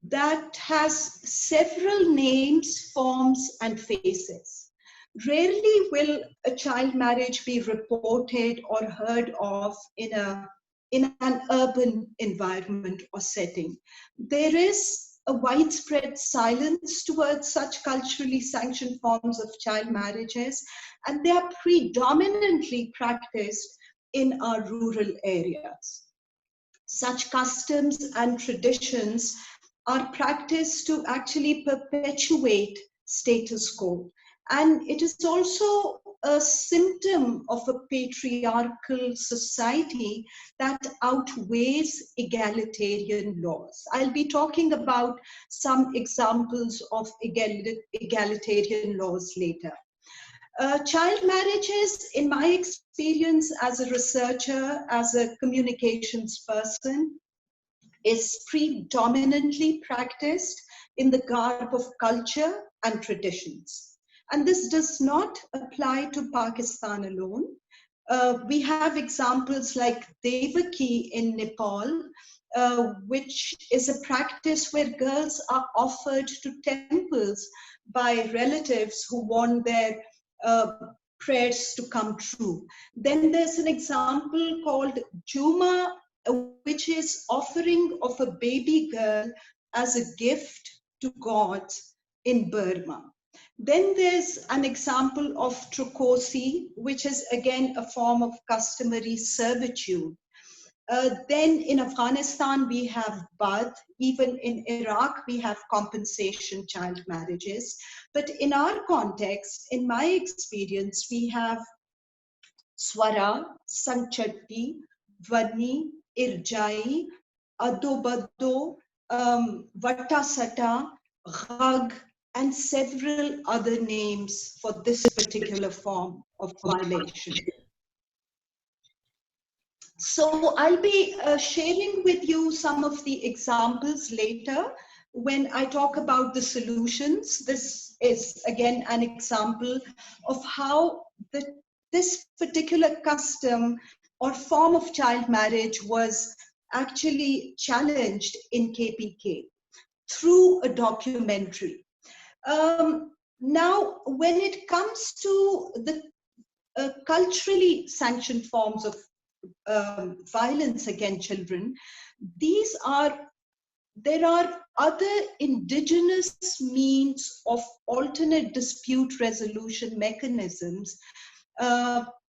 that has several names, forms, and faces. Rarely will a child marriage be reported or heard of in an urban environment or setting. There is a widespread silence towards such culturally sanctioned forms of child marriages, and they are predominantly practiced in our rural areas. Such customs and traditions are practiced to actually perpetuate status quo. And it is also a symptom of a patriarchal society that outweighs egalitarian laws. I'll be talking about some examples of egalitarian laws later. Child marriages, in my experience as a researcher, as a communications person, is predominantly practiced in the garb of culture and traditions. And this does not apply to Pakistan alone. We have examples like Devaki in Nepal, which is a practice where girls are offered to temples by relatives who want their prayers to come true. Then there's an example called Juma, which is offering of a baby girl as a gift to God in Burma. Then there's an example of Trukosi, which is again a form of customary servitude. Then in Afghanistan, we have Bad. Even in Iraq, we have compensation child marriages. But in our context, in my experience, we have Swara, Sanchatti, Vani, Irjai, Adobado, Vattasata, Ghag, and several other names for this particular form of violation. So I'll be sharing with you some of the examples later when I talk about the solutions. This is again an example of how this particular custom or form of child marriage was actually challenged in KPK through a documentary. Now, when it comes to the culturally sanctioned forms of violence against children, there are other indigenous means of alternate dispute resolution mechanisms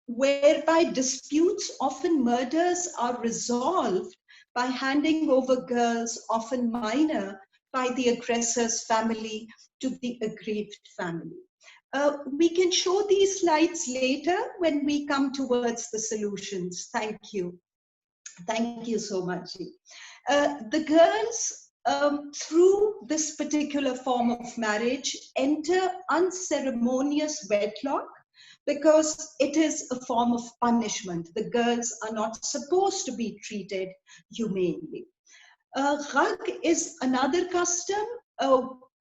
whereby disputes, often murders, are resolved by handing over girls, often minor, by the aggressor's family to the aggrieved family. We can show these slides later when we come towards the solutions. Thank you. Thank you so much. The girls, through this particular form of marriage, enter unceremonious wedlock because it is a form of punishment. The girls are not supposed to be treated humanely. Ghag is another custom.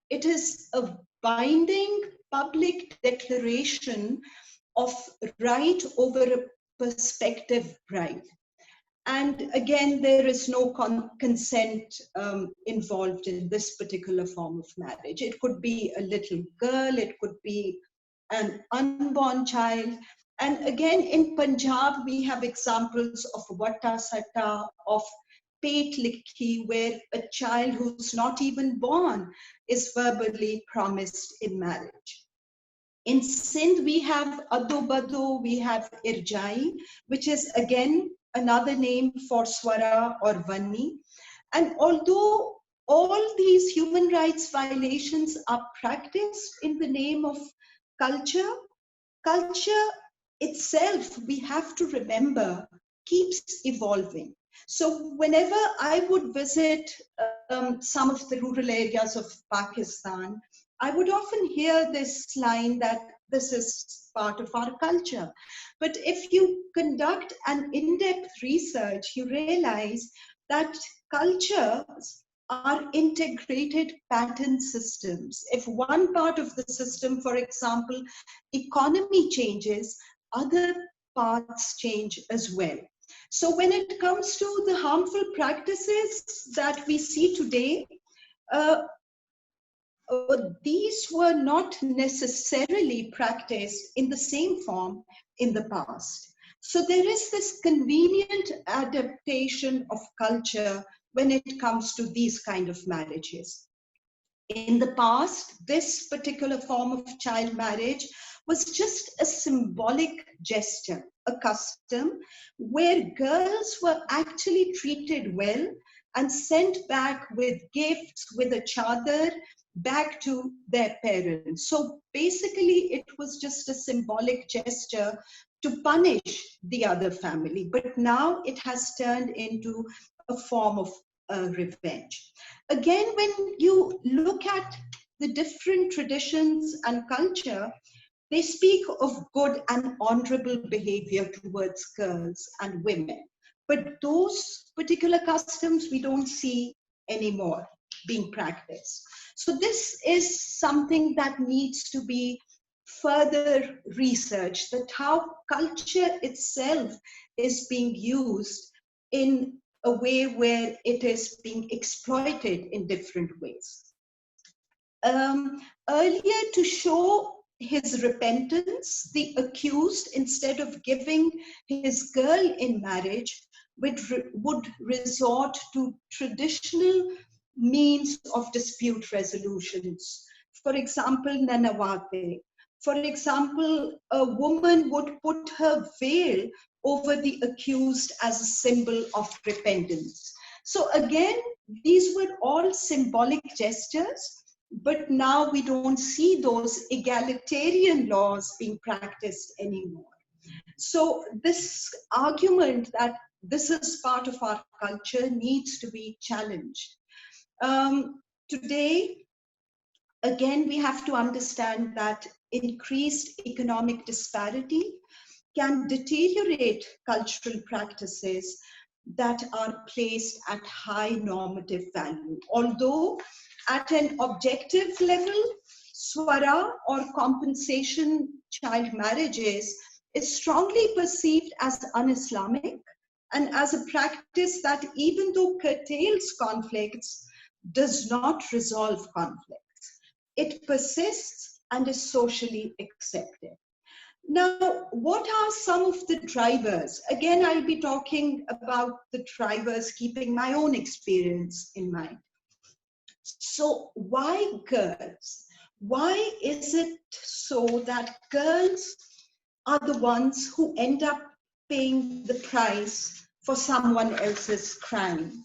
It is a binding public declaration of right over a prospective bride. And again, there is no consent involved in this particular form of marriage. It could be a little girl, it could be an unborn child. And again, in Punjab, we have examples of Vattasata, of Pet Likhi, where a child who's not even born is verbally promised in marriage. In Sindh, we have Adobado, we have Irjai, which is again another name for Swara or Vani. And although all these human rights violations are practiced in the name of culture, culture itself, we have to remember, keeps evolving. So whenever I would visit some of the rural areas of Pakistan, I would often hear this line that this is part of our culture. But if you conduct an in-depth research, you realize that cultures are integrated pattern systems. If one part of the system, for example, economy changes, other parts change as well. So when it comes to the harmful practices that we see today, these were not necessarily practiced in the same form in the past. So there is this convenient adaptation of culture when it comes to these kind of marriages. In the past, this particular form of child marriage was just a symbolic gesture, a custom where girls were actually treated well and sent back with gifts, with a chadar, back to their parents. So basically, it was just a symbolic gesture to punish the other family. But now it has turned into a form of revenge. Again, when you look at the different traditions and culture, they speak of good and honorable behavior towards girls and women. But those particular customs we don't see anymore being practiced. So this is something that needs to be further research that how culture itself is being used in a way where it is being exploited in different ways. Earlier, to show his repentance, the accused, instead of giving his girl in marriage, would resort to traditional means of dispute resolutions. For example, nanawate. For example, a woman would put her veil over the accused as a symbol of repentance. So again, these were all symbolic gestures, but now we don't see those egalitarian laws being practiced anymore. So this argument that this is part of our culture needs to be challenged. Today, again, we have to understand that increased economic disparity can deteriorate cultural practices that are placed at high normative value. Although at an objective level, swara or compensation child marriages is strongly perceived as un-Islamic and as a practice that, even though curtails conflicts, does not resolve conflicts. It persists and is socially accepted. Now, what are some of the drivers? Again, I'll be talking about the drivers, keeping my own experience in mind. So why girls? Why is it so that girls are the ones who end up paying the price for someone else's crime?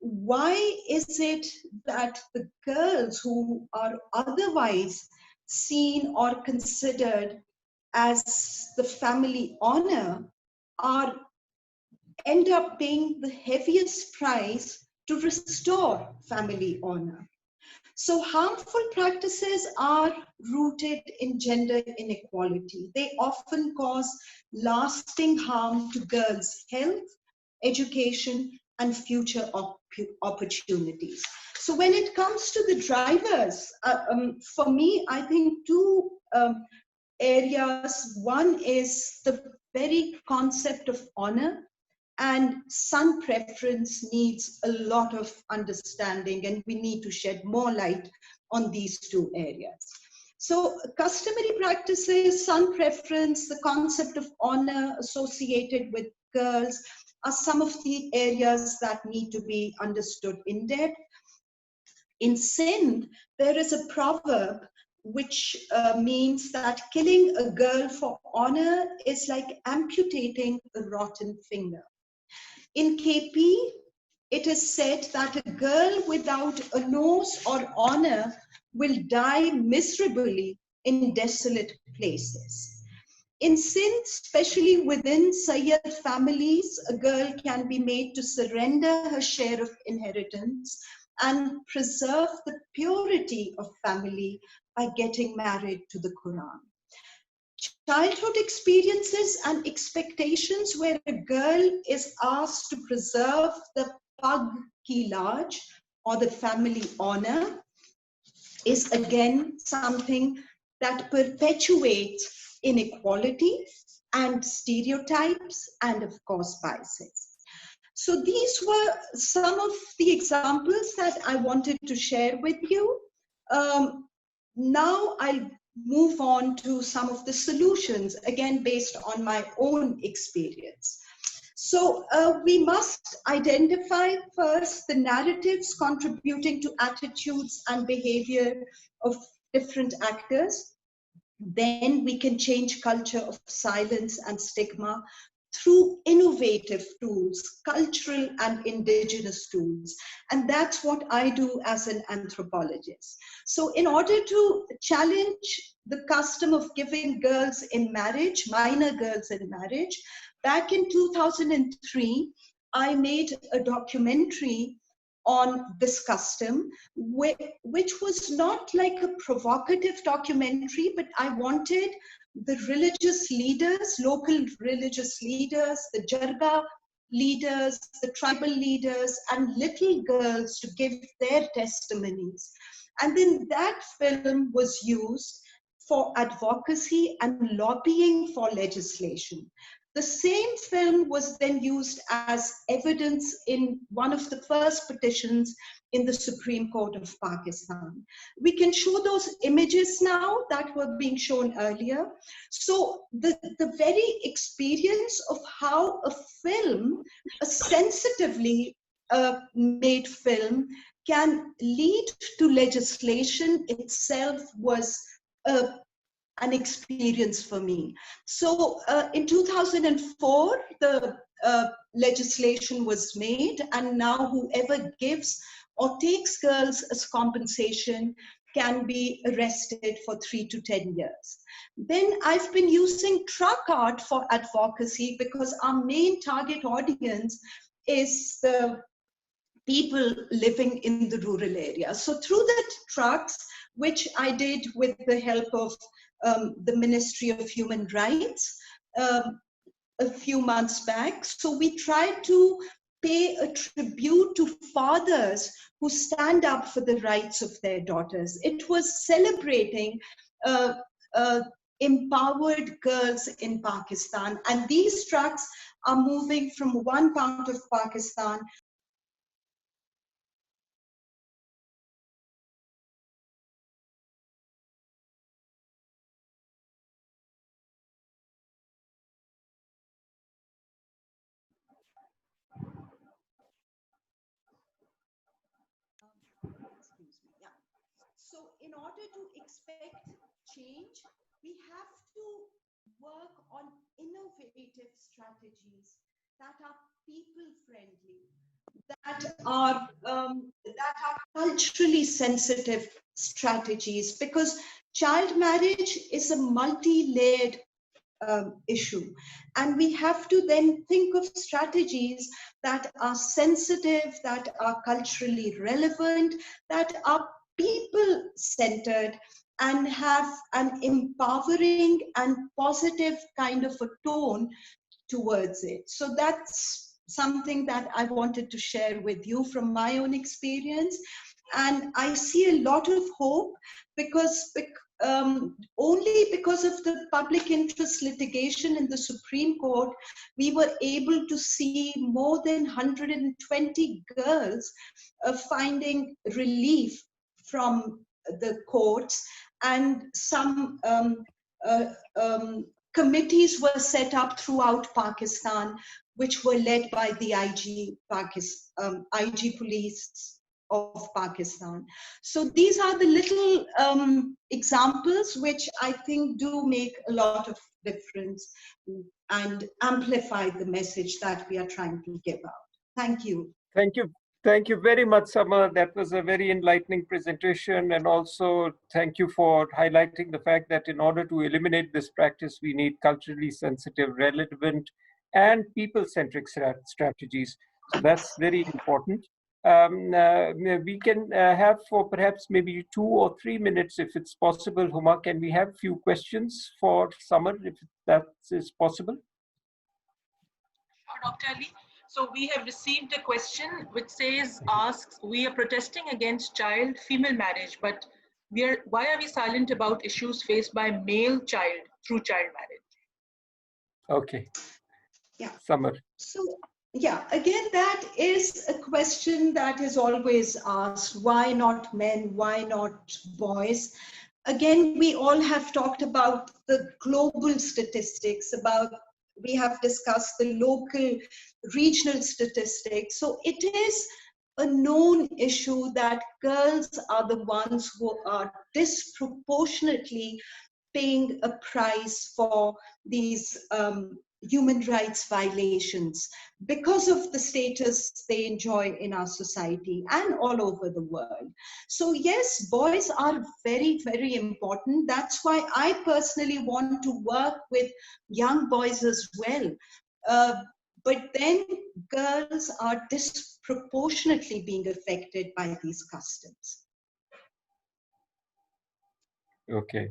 Why is it that the girls who are otherwise seen or considered as the family honor end up paying the heaviest price to restore family honor? So harmful practices are rooted in gender inequality. They often cause lasting harm to girls' health, education, and future opportunities. So when it comes to the drivers, for me, I think two areas. One is the very concept of honor, and son preference needs a lot of understanding, and we need to shed more light on these two areas. So customary practices, son preference, the concept of honor associated with girls are some of the areas that need to be understood in depth. In Sindh, there is a proverb which means that killing a girl for honor is like amputating a rotten finger. In KP, it is said that a girl without a nose or honor will die miserably in desolate places. In Sindh, especially within Sayyid families, a girl can be made to surrender her share of inheritance and preserve the purity of family by getting married to the Quran. Childhood experiences and expectations where a girl is asked to preserve the pag ki laaj, or the family honor, is again something that perpetuates inequality and stereotypes and, of course, biases. So these were some of the examples that I wanted to share with you. Now I'll move on to some of the solutions, again, based on my own experience. So we must identify first the narratives contributing to attitudes and behavior of different actors. Then we can change culture of silence and stigma through innovative tools, cultural and indigenous tools. And that's what I do as an anthropologist. So in order to challenge the custom of giving girls in marriage, minor girls in marriage, back in 2003, I made a documentary on this custom, which was not like a provocative documentary, but I wanted the religious leaders, local religious leaders, the Jarga leaders, the tribal leaders, and little girls to give their testimonies. And then that film was used for advocacy and lobbying for legislation. The same film was then used as evidence in one of the first petitions in the Supreme Court of Pakistan. We can show those images now that were being shown earlier. So the very experience of how a film, a sensitively made film, can lead to legislation itself was an experience for me. So in 2004, the legislation was made, and now whoever gives or takes girls as compensation can be arrested for 3 to 10 years. Then I've been using truck art for advocacy because our main target audience is the people living in the rural area. So through the trucks, which I did with the help of the Ministry of Human Rights a few months back. So we tried to pay a tribute to fathers who stand up for the rights of their daughters. It was celebrating empowered girls in Pakistan. And these trucks are moving from one part of Pakistan So in order to expect change, we have to work on innovative strategies that are people-friendly, that are culturally sensitive strategies, because child marriage is a multi-layered issue. And we have to then think of strategies that are sensitive, that are culturally relevant, that are people-centered, and have an empowering and positive kind of a tone towards it. So that's something that I wanted to share with you from my own experience. And I see a lot of hope because only because of the public interest litigation in the Supreme Court, we were able to see more than 120 girls finding relief from the courts, and some committees were set up throughout Pakistan, which were led by the IG police of Pakistan. So these are the little examples which I think do make a lot of difference and amplify the message that we are trying to give out. Thank you. Thank you. Thank you very much, Sama. That was a very enlightening presentation. And also thank you for highlighting the fact that in order to eliminate this practice, we need culturally sensitive, relevant, and people-centric strategies. So that's very important. We can have for perhaps maybe 2 or 3 minutes, if it's possible. Huma, can we have a few questions for Samar, if that is possible? Sure, Dr. Ali. So we have received a question which asks, we are protesting against female marriage, but why are we silent about issues faced by male child through child marriage? Okay. Yeah. Samar. So, yeah, again, that is a question that is always asked. Why not men? Why not boys? Again, we all have talked about the global statistics, we have discussed the local, regional statistics. So it is a known issue that girls are the ones who are disproportionately paying a price for these human rights violations because of the status they enjoy in our society and all over the world. So yes, boys are very, very important. That's why I personally want to work with young boys as well. But then girls are disproportionately being affected by these customs. Okay.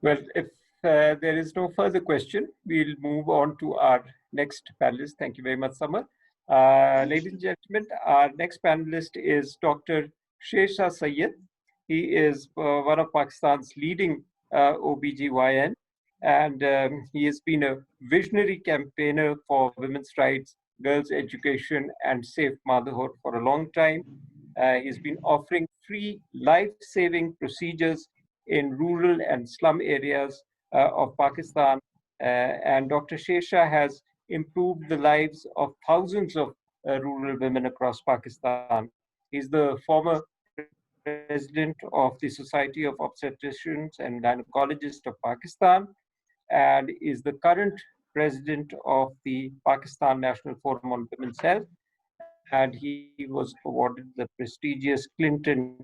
Well, if there is no further question, we'll move on to our next panelist. Thank you very much, Samar. Ladies and gentlemen, our next panelist is Dr. Shesha Sayyed. He is one of Pakistan's leading OBGYN, and he has been a visionary campaigner for women's rights, girls' education, and safe motherhood for a long time. He's been offering free life-saving procedures in rural and slum areas of Pakistan. And Dr. Shesha has improved the lives of thousands of rural women across Pakistan. He's the former president of the Society of Obstetricians and Gynecologists of Pakistan, and is the current president of the Pakistan National Forum on Women's Health. And he was awarded the prestigious Clinton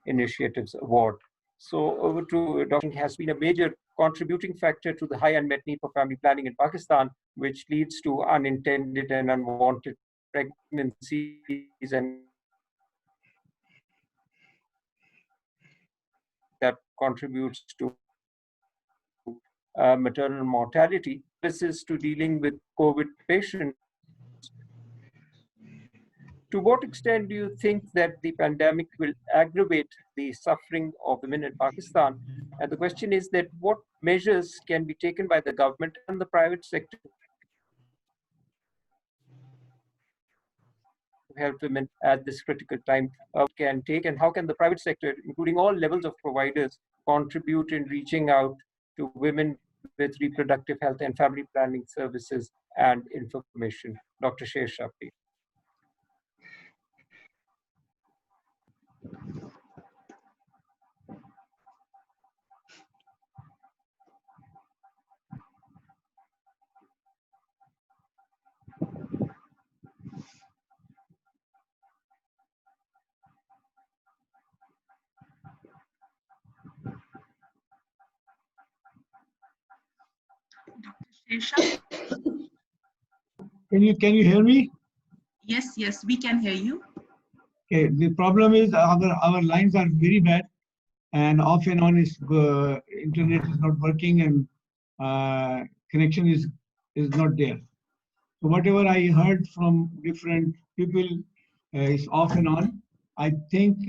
Initiatives Award. So over to Dr. has been a major contributing factor to the high unmet need for family planning in Pakistan, which leads to unintended and unwanted pregnancies and that contributes to maternal mortality. This is to dealing with COVID patients. To what extent do you think that the pandemic will aggravate the suffering of women in Pakistan? And the question is that what measures can be taken by the government and the private sector to help women at this critical time can take, and how can the private sector, including all levels of providers, contribute in reaching out to women with reproductive health and family planning services and information? Dr. Shesha, please. Shesha? Can you hear me? Yes, we can hear you. Okay. The problem is our lines are very bad, and off and on is internet is not working, and connection is not there. So whatever I heard from different people is off and on. I think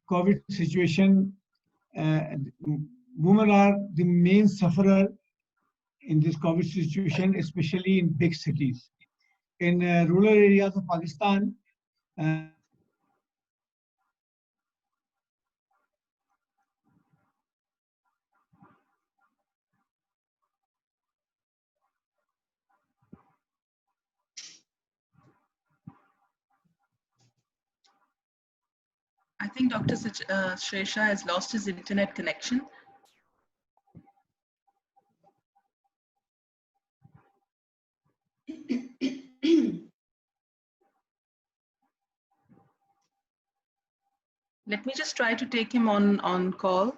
COVID situation, women are the main sufferer in this COVID situation, especially in big cities. In rural areas of Pakistan, I think Dr. Shesha has lost his internet connection. Let me just try to take him on call.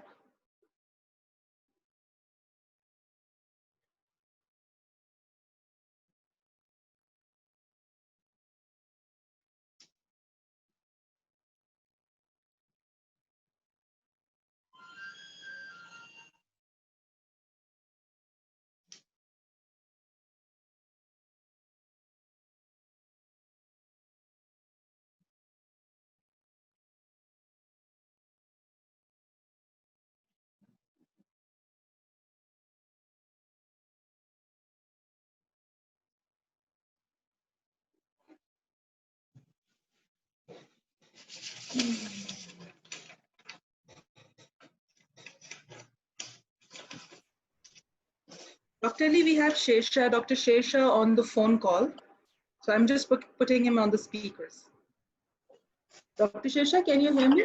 Dr. Ali, we have Dr. Shesha on the phone call. So I'm just putting him on the speakers. Dr. Shesha, can you hear me?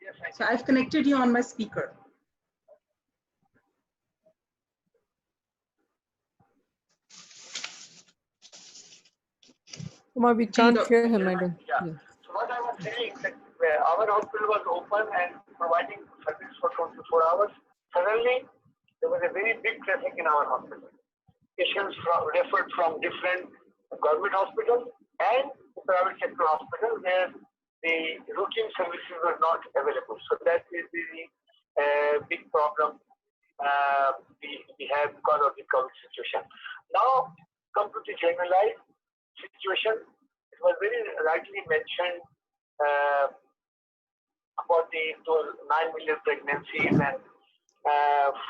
Yes, so I've connected you on my speaker. We can't hear him, madam. Yeah. So what I was saying that our hospital was open and providing service for 24 hours. Suddenly, there was a very big traffic in our hospital. Patients referred from different government hospitals and private sector hospitals where the routine services were not available. So that is the big problem we have because of the COVID situation. Now, come to the generalized situation. It was very rightly mentioned about those 9 million pregnancies and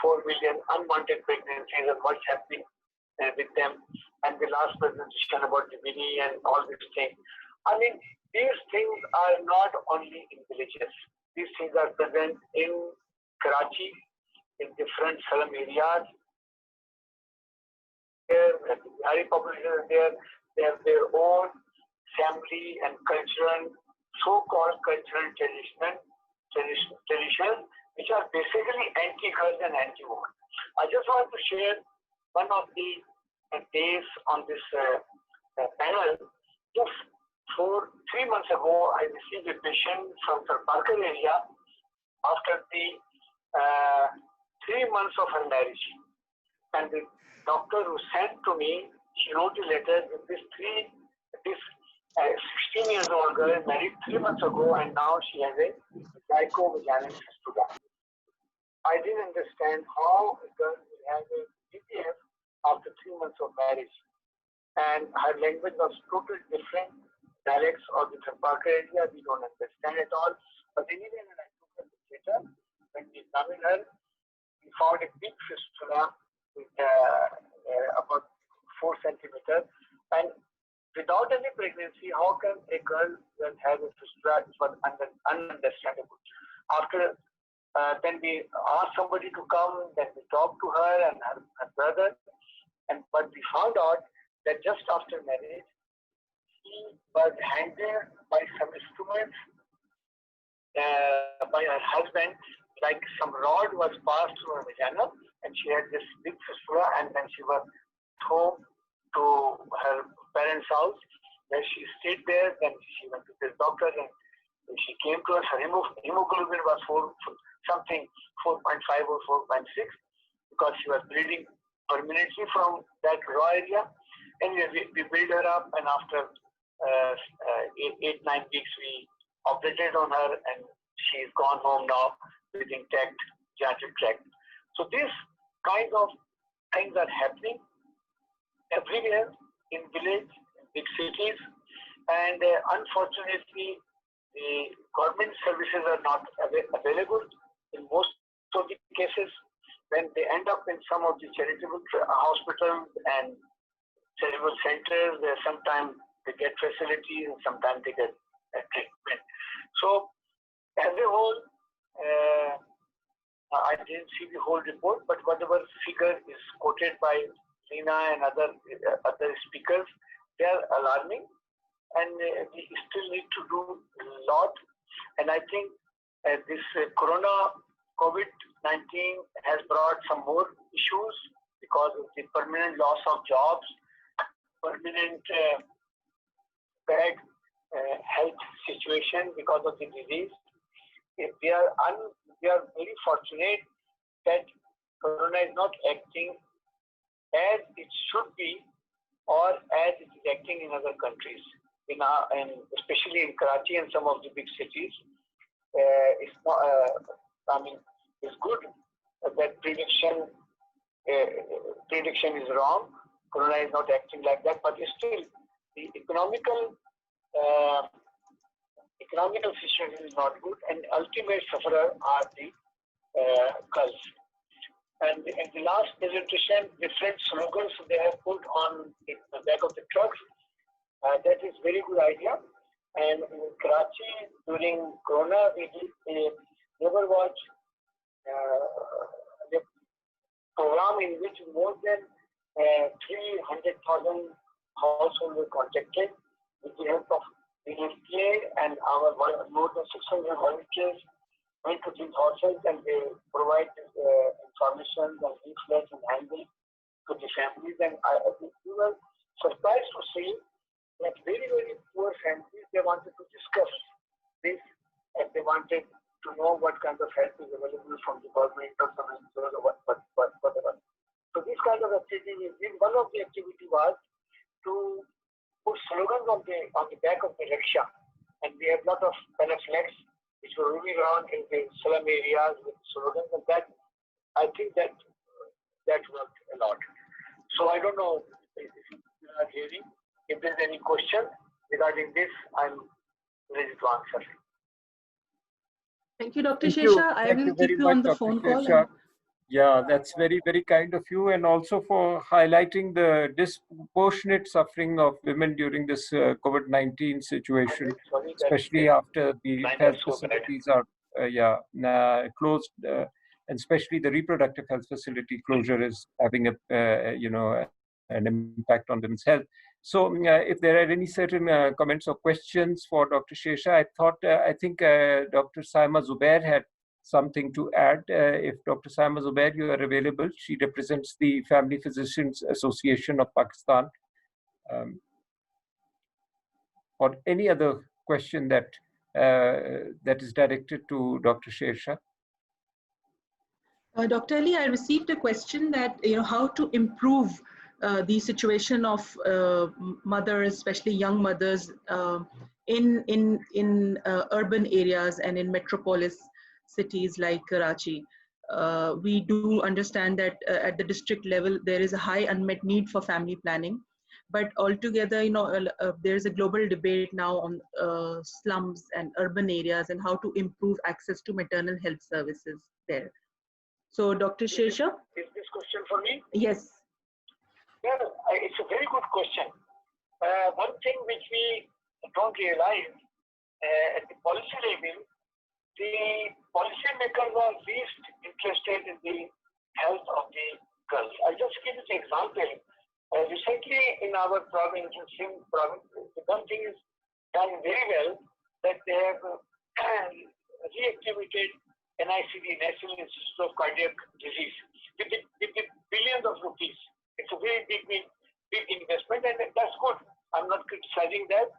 4 million unwanted pregnancies and what's happening with them, and the last presentation about the Mini and all these things. I mean, these things are not only in villages. These things are present in Karachi, in different slum areas. The Bihari population is there. They have their own family and cultural, so-called cultural traditions, which are basically anti-girls and anti-women. I just want to share one of the days on this panel. Just 3 months ago, I received a patient from Parker area after the 3 months of her marriage. And the doctor who sent to me, she wrote a letter with this 16 years old girl married 3 months ago, and now she has a gynecovaginal fistula. I didn't understand how a girl will have a DPF after 3 months of marriage. And her language was totally different. Dialects of the Parker area, we don't understand at all. But anyway, when I took her later, when we examined her, we found a big fistula with about 4 centimeters. And without any pregnancy, how can a girl will have a fistula? It was ununderstandable. After then we asked somebody to come, then we talked to her and her brother, but we found out that just after marriage, she was handled by some instruments by her husband, like some rod was passed through her vagina, and she had this big fistula, and then she was home to her parents' house, where she stayed there. Then she went to the doctor, and she came to us. Her hemoglobin was 4.5 or 4.6, because she was bleeding permanently from that raw area. Anyway, we built her up, and after 8-9 weeks, we operated on her, and she's gone home now with intact genital tract. So these kind of things are happening everywhere, in village, in big cities, and unfortunately, the government services are not available in most of the cases. When they end up in some of the charitable hospitals and charitable centers, where sometimes they get facilities and sometimes they get treatment. So, as a whole, I didn't see the whole report, but whatever figure is quoted by Lina and other speakers, they are alarming, and we still need to do a lot. And I think this COVID-19 has brought some more issues because of the permanent loss of jobs, permanent bad health situation because of the disease. We are very fortunate that Corona is not acting as it should be, or as it is acting in other countries, and especially in Karachi and some of the big cities. It's not. It's good that prediction is wrong. Corona is not acting like that, but still, the economical situation is not good, and ultimate sufferer are the girls. And in the last presentation, different slogans they have put on the back of the trucks. That is very good idea. And in Karachi, during Corona, we did a Never Watch program in which more than 300,000 households were contacted with the help of the UNFPA, and our more than 600 volunteers went to these households, and they provide information and leaflets and handbills to the families. And we were surprised to see that very, very poor families, they wanted to discuss this, and they wanted to know what kind of help is available from the government or some NGOs or whatever. So this kind of activity, one of the activity was to put slogans on the back of the rickshaw, and we have a lot of pamphlets which were moving around in the slum areas with slogans, and that I think that worked a lot. So I don't know if you are hearing. If there's any question regarding this, I'm ready to answer. Thank you, Dr. Thank you. Shesha. I Thank will you very keep you much, on the Dr. phone call. Shesha. Yeah, that's very, very kind of you, and also for highlighting the disproportionate suffering of women during this COVID-19 situation, especially after the health facilities are closed, and especially the reproductive health facility closure is having an impact on women's health. So, if there are any certain comments or questions for Dr. Shesha, I think Dr. Saima Zubair had something to add. If Dr. Saima Zubair, you are available, she represents the Family Physicians Association of Pakistan. Or any other question that is directed to Dr. Shesha. Dr. Ali, I received a question that, how to improve the situation of mothers, especially young mothers, in urban areas and in metropolis cities like Karachi. We do understand that at the district level, there is a high unmet need for family planning. But altogether, there is a global debate now on slums and urban areas and how to improve access to maternal health services there. So, Dr. Shesha? Is this question for me? Yes. Yeah, it's a very good question. One thing which we don't realize at the policy level, the policymakers are least interested in the health of the girls. I'll just give you an example. Recently in our province, in Sindh province, one thing is done very well, that they have reactivated NICD, National Institute of Cardiac Disease, with the billions of rupees. It's a very big investment, and that's good. I'm not criticizing that.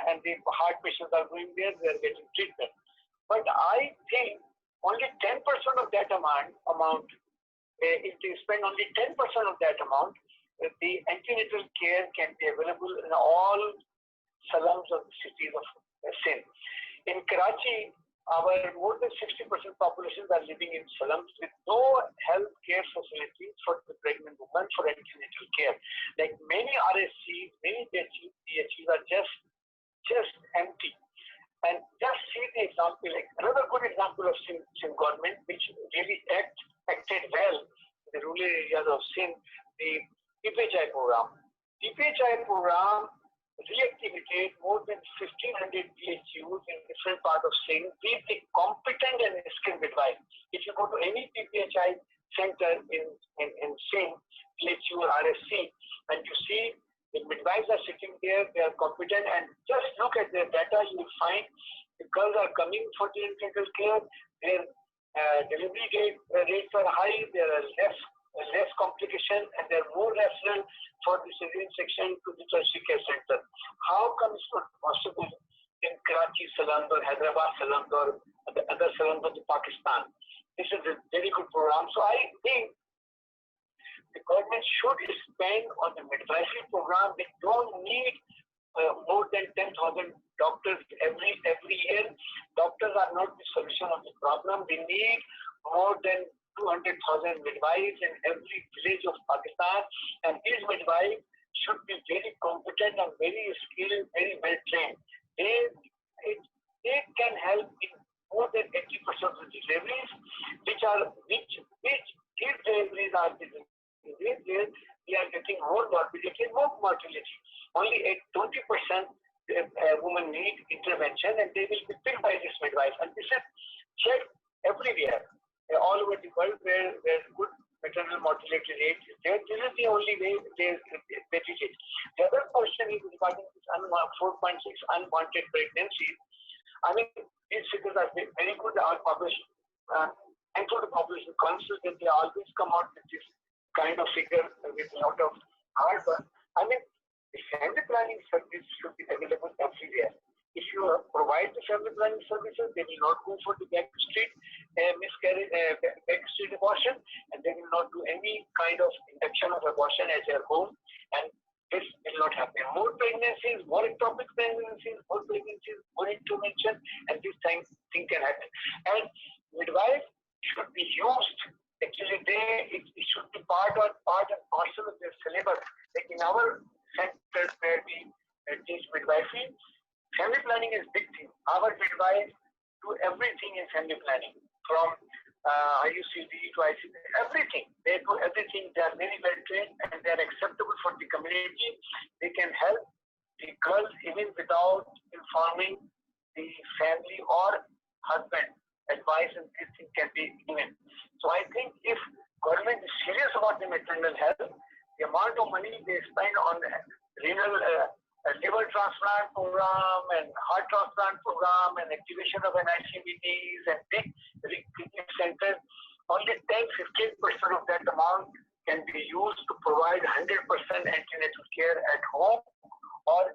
And the heart patients are going there, they are getting treatment. But I think only 10% of that amount, if they spend only 10% of that amount, the antenatal care can be available in all salams of the cities of Sindh. In Karachi, our more than 60% populations are living in slums with no health care facilities for the pregnant woman for antenatal care. Like many RSCs, many DHCs are just empty. And just see the example, like another good example of Sindh government, which really acted well in the rural areas of Sindh, the DPHI program. DPHI program reactivated more than 1,500 PHUs in different parts of Sindh with the competent and skilled midwives. If you go to any PPHI center in Sindh, PHU or RSC, and you see the midwives are sitting there, they are competent, and just look at their data, you will find the girls are coming for the antenatal care, their delivery rates are high, there are less complication, and there are more referral for the cesarean section to the tertiary care center. How come it's not possible in Karachi salams or Hyderabad salams or the other salams of Pakistan? This is a very good program. So I think the government should spend on the midwifery program. We don't need more than 10,000 doctors every year. Doctors are not the solution of the problem. We need more than 200,000 midwives in every village of Pakistan, and these midwives should be very competent and very skilled, very well trained. They can help in more than 80% of the deliveries, which these deliveries are we are getting more morbidity and more mortality. Only 20% women need intervention, and they will be picked by this midwife. And this is checked everywhere, all over the world, where good maternal mortality rate is there. This is the only way they teach it. The other question is regarding this 4.6 unwanted pregnancies. I mean, these figures are very good. Our published Anthropological Population Council, that they always come out with this kind of figure with a lot of hard work. I mean, the family planning service should be available everywhere. If you provide the family planning services, they will not go for the backstreet abortion, and they will not do any kind of induction of abortion at their home, and this will not happen. More pregnancies, more ectopic pregnancies, more intervention, and this thing can happen. And midwives should be used. Actually, it should be part and parcel of their syllabus. Like in our centers where we teach midwifery, family planning is a big WCD to ICD, everything. They do everything. They are very well trained and they are acceptable for the community. They can help the girls even without informing the family or husband. Advice and these things can be given. So I think if government is serious about the maternal health, the amount of money they spend on renal liver transplant program and heart transplant program and activation of NICVTs and big treatment centers, only 10-15% of that amount can be used to provide 100% antenatal care at home or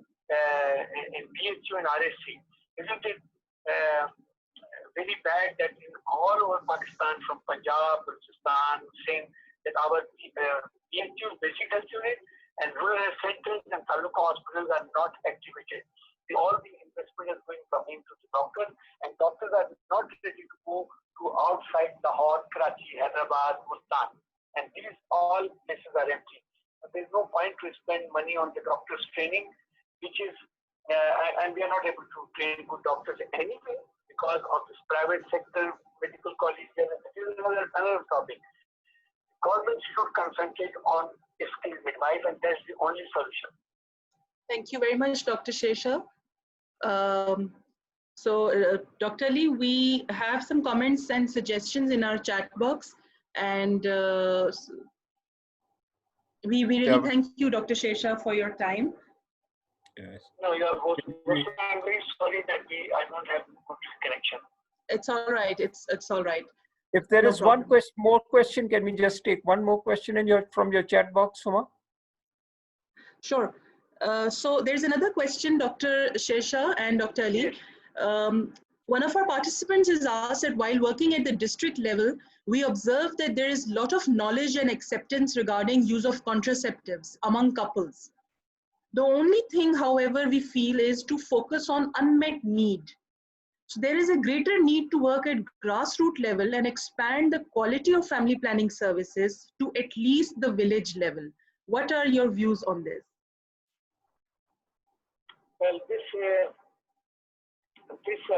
in PHU and RSC. Isn't it very bad that in all over Pakistan, from Punjab, Balochistan, Sindh, that our PHU, basic health unit, and rural health centers and taluka hospitals are not activated. All the investment is going into the doctors, and doctors are not ready to go to outside Lahore, Karachi, Hyderabad, Multan, and these all places are empty. There is no point to spend money on the doctors' training, which is, and we are not able to train good doctors anyway because of this private sector, medical colleges, and this is another topic. Government should concentrate on skilled midwife, and that's the only solution. Thank you very much, Dr. Shesha. Dr. Lee, we have some comments and suggestions in our chat box, and we really thank you, Dr. Shesha, for your time. Yes. No, you are both. I'm very sorry that I don't have good connection. It's all right. It's all right. If there is one more question, can we just take one more question from your chat box, Suma? Sure. So there's another question, Dr. Shesha and Dr. Ali. One of our participants has asked that while working at the district level, we observe that there is a lot of knowledge and acceptance regarding use of contraceptives among couples. The only thing, however, we feel is to focus on unmet need. So there is a greater need to work at grassroots level and expand the quality of family planning services to at least the village level. What are your views on this? Well, this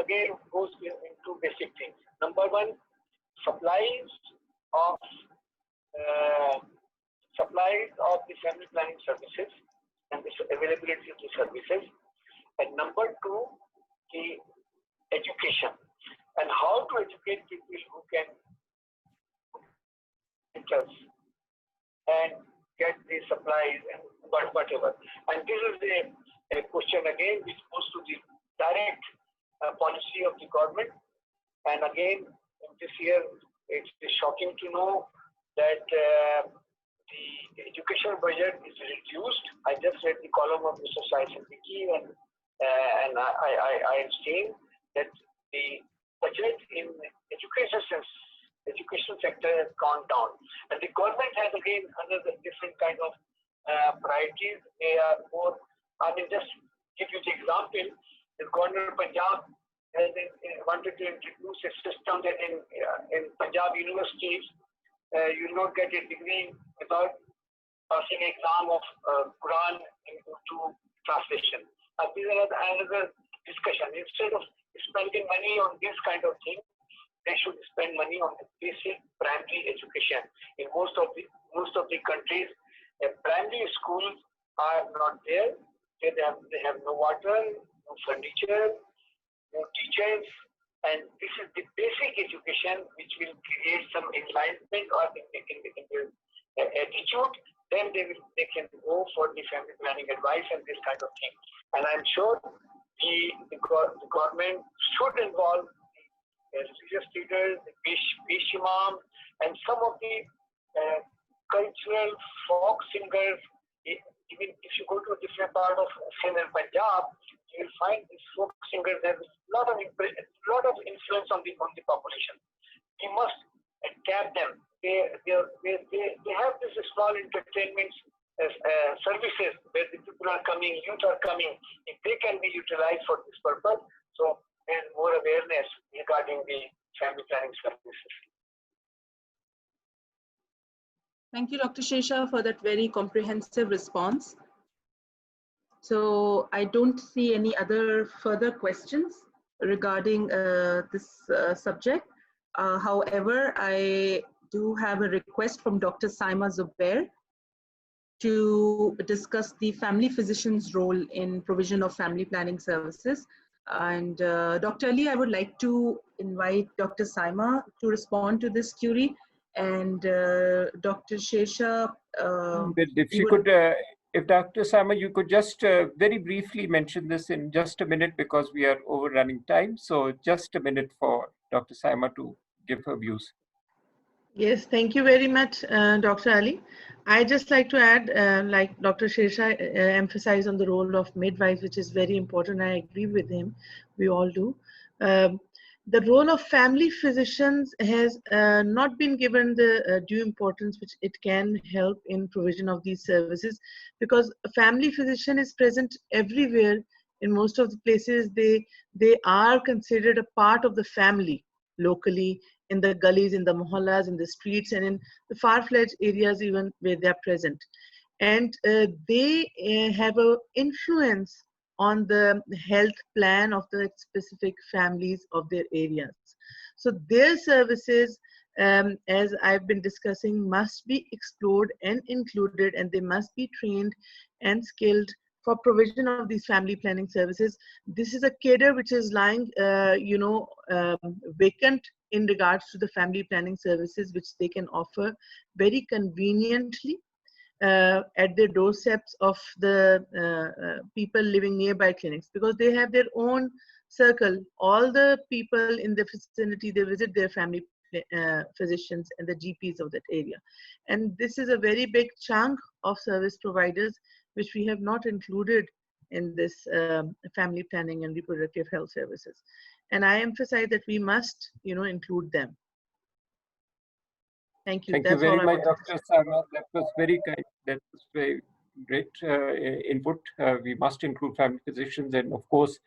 again goes into basic things. Number one, supplies of the family planning services and the availability of the services. And number two, the education and how to educate people who can interest and get the supplies and whatever. And this is a question again which goes to the direct policy of the government. And again, this year it's shocking to know that the education budget is reduced. I just read the column of Mr. Sai Siddiqui and I am seeing that the budget in education sector has gone down. And the government has again another different kind of priorities. They are more, I mean, just give you the example, the governor of Punjab has wanted to introduce a system that in Punjab universities, you will not get a degree without passing an exam of Quran into translation. This is another discussion. Instead of spending money on this kind of thing, they should spend money on the basic primary education. In most of the countries, primary schools are not there. They have no water, no furniture, no teachers, and this is the basic education which will create some enlightenment or in the attitude. Then they can go for the family planning advice and this kind of thing. And I'm sure the government should involve the religious leaders, the Bish Imam, and some of the cultural folk singers. Even if you go to a different part of Sindh and Punjab, you will find these folk singers have a lot of influence on the population. We must tap them. They have this small entertainment services where the people are coming, youth are coming. If they can be utilized for this purpose, so there's more awareness regarding the family planning services. Thank you, Dr. Shesha, for that very comprehensive response. So I don't see any other further questions regarding this subject. However, I do have a request from Dr. Saima Zubair to discuss the family physician's role in provision of family planning services. And Dr. Ali, I would like to invite Dr. Saima to respond to this query. And Dr. Shesha, if she could, if Dr. Sama, you could just very briefly mention this in just a minute because we are overrunning time. So just a minute for Dr. Sama to give her views. Yes, thank you very much, Dr. Ali. I just like to add, like Dr. Shesha emphasized on the role of midwives, which is very important. I agree with him. We all do. The role of family physicians has not been given the due importance which it can help in provision of these services, because a family physician is present everywhere. In most of the places, they are considered a part of the family locally, in the gullies, in the mohallas, in the streets, and in the far-fetched areas even where they are present. And they have an influence on the health plan of the specific families of their areas. So their services, as I've been discussing, must be explored and included, and they must be trained and skilled for provision of these family planning services. This is a cadre which is lying, vacant in regards to the family planning services, which they can offer very conveniently at their doorsteps of the people living nearby clinics, because they have their own circle. All the people in the vicinity, they visit their family physicians and the GPs of that area. And this is a very big chunk of service providers which we have not included in this family planning and reproductive health services. And I emphasize that we must, include them. Thank you. Thank you very much, Dr. Sama. That was very kind. That was very great input. We must include family physicians, and of course,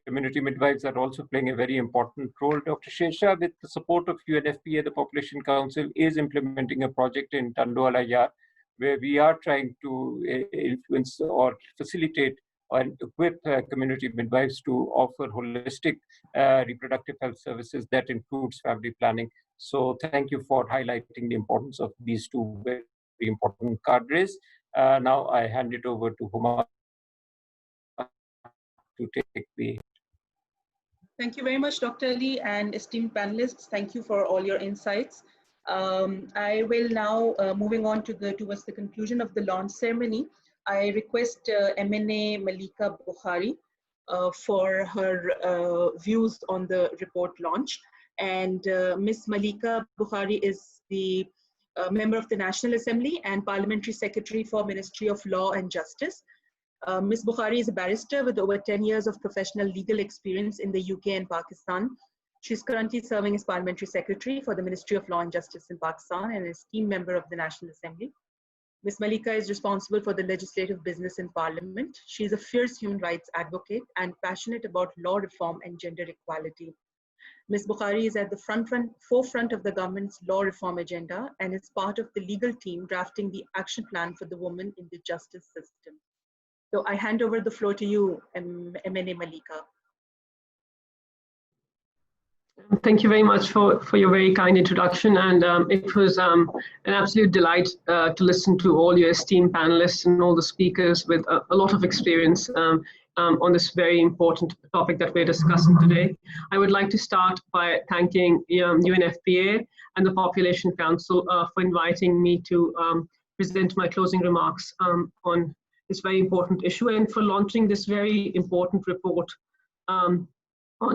community midwives are also playing a very important role. Dr. Shesha, with the support of UNFPA, the Population Council is implementing a project in Tandoala Yar, where we are trying to influence or facilitate and equip community midwives to offer holistic reproductive health services that includes family planning. So thank you for highlighting the importance of these two very important cadres. Now I hand it over to Huma to take the. Thank you very much, Dr. Ali, and esteemed panelists. Thank you for all your insights. I will now, moving on towards the conclusion of the launch ceremony, I request MNA Malika Bukhari for her views on the report launch. And Ms. Malika Bukhari is the member of the National Assembly and Parliamentary Secretary for Ministry of Law and Justice. Ms. Bukhari is a barrister with over 10 years of professional legal experience in the UK and Pakistan. She's currently serving as Parliamentary Secretary for the Ministry of Law and Justice in Pakistan and an esteemed member of the National Assembly. Ms. Malika is responsible for the legislative business in Parliament. She is a fierce human rights advocate and passionate about law reform and gender equality. Ms. Bukhari is at the forefront of the government's law reform agenda and is part of the legal team drafting the action plan for the women in the justice system. So I hand over the floor to you, MNA Malika. Thank you very much for your very kind introduction. And it was an absolute delight to listen to all your esteemed panelists and all the speakers with a lot of experience on this very important topic that we're discussing today. I would like to start by thanking UNFPA and the Population Council for inviting me to present my closing remarks on this very important issue and for launching this very important report on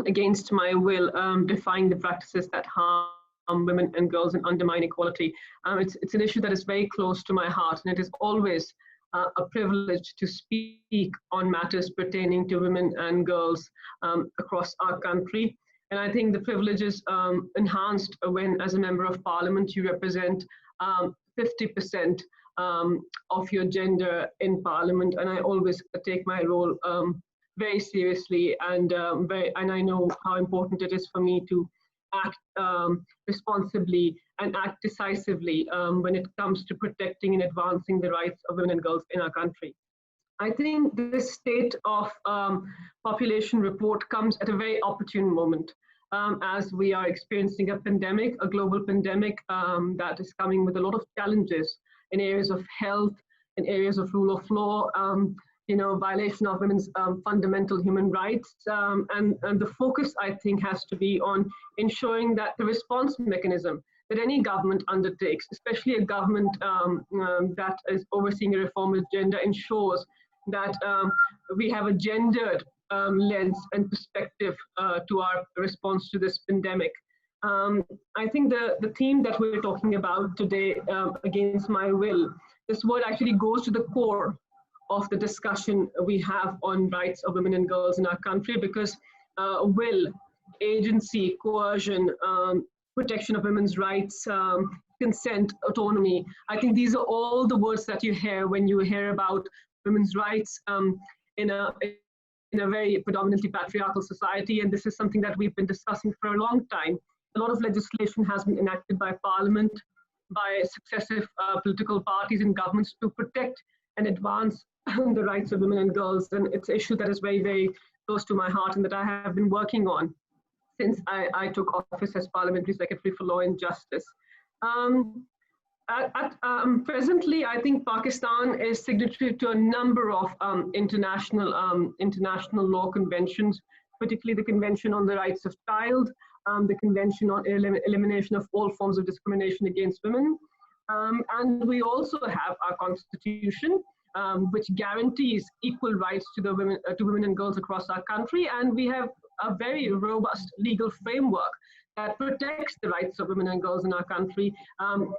Against My Will, Defying the Practices that Harm Women and Girls and Undermine Equality. It's an issue that is very close to my heart, and it is always a privilege to speak on matters pertaining to women and girls across our country. And I think the privilege is enhanced when, as a member of Parliament, you represent 50% of your gender in Parliament, and I always take my role very seriously, and I know how important it is for me to act responsibly and act decisively when it comes to protecting and advancing the rights of women and girls in our country. I think this state of population report comes at a very opportune moment. as we are experiencing a pandemic, a global pandemic that is coming with a lot of challenges in areas of health, in areas of rule of law, violation of women's fundamental human rights. And the focus, I think, has to be on ensuring that the response mechanism that any government undertakes, especially a government that is overseeing a reform agenda, ensures that we have a gendered lens and perspective to our response to this pandemic. I think the theme that we're talking about today, against my will, this word actually goes to the core of the discussion we have on rights of women and girls in our country, because will, agency, coercion, protection of women's rights, consent, autonomy, I think these are all the words that you hear when you hear about women's rights in a very predominantly patriarchal society, and this is something that we've been discussing for a long time. A lot of legislation has been enacted by Parliament, by successive political parties and governments to protect and advance the rights of women and girls, and it's an issue that is very, very close to my heart and that I have been working on since I took office as Parliamentary Secretary for Law and Justice. Presently, I think Pakistan is signatory to a number of international law conventions, particularly the Convention on the Rights of Child, the Convention on Elimination of All Forms of Discrimination Against Women, and we also have our Constitution, which guarantees equal rights to women and girls across our country, and we have a very robust legal framework that protects the rights of women and girls in our country.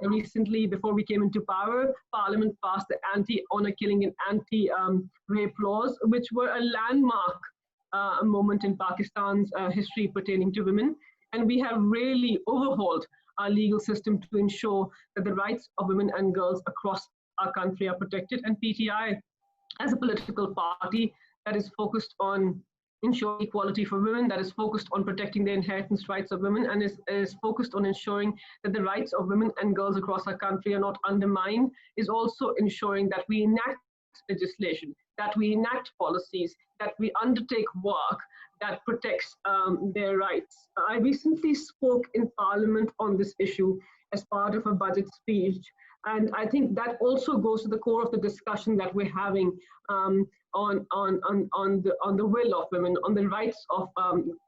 Recently, before we came into power, Parliament passed the anti-honor killing and anti-rape laws, which were a landmark moment in Pakistan's history pertaining to women. And we have really overhauled our legal system to ensure that the rights of women and girls across our country are protected. And PTI, as a political party that is focused on ensuring equality for women, that is focused on protecting the inheritance rights of women, and is focused on ensuring that the rights of women and girls across our country are not undermined, is also ensuring that we enact legislation, that we enact policies, that we undertake work that protects their rights. I recently spoke in Parliament on this issue as part of a budget speech, and I think that also goes to the core of the discussion that we're having on the will of women, on the rights of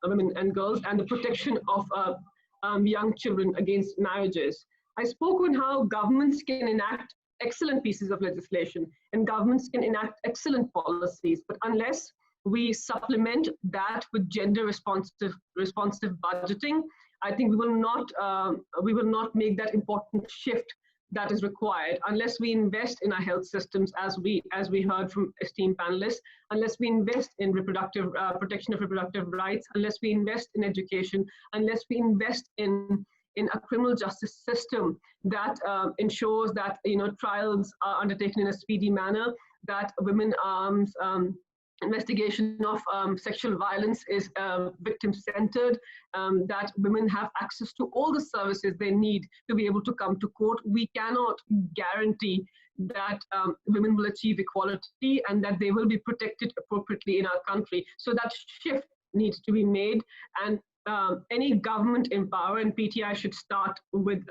women and girls, and the protection of young children against marriages. I spoke on how governments can enact excellent pieces of legislation and governments can enact excellent policies, but unless we supplement that with gender responsive budgeting, I think we will not make that important shift that is required unless we invest in our health systems, as we heard from esteemed panelists, unless we invest in reproductive protection of reproductive rights, unless we invest in education, unless we invest in a criminal justice system that ensures that trials are undertaken in a speedy manner, that women investigation of sexual violence is victim-centered, that women have access to all the services they need to be able to come to court. We cannot guarantee that women will achieve equality and that they will be protected appropriately in our country. So that shift needs to be made, and any government in power, and PTI should start with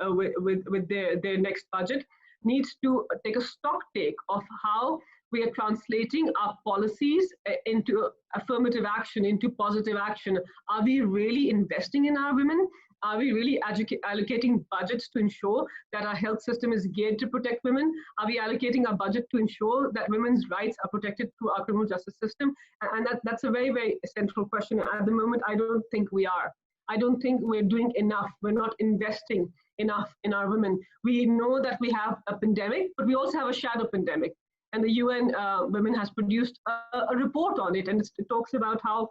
their next budget, needs to take a stock take of how we are translating our policies into affirmative action, into positive action. Are we really investing in our women? Are we really allocating budgets to ensure that our health system is geared to protect women? Are we allocating our budget to ensure that women's rights are protected through our criminal justice system? And that's a very, very central question. At the moment, I don't think we are. I don't think we're doing enough. We're not investing enough in our women. We know that we have a pandemic, but we also have a shadow pandemic. And the UN Women has produced a report on it, and it talks about how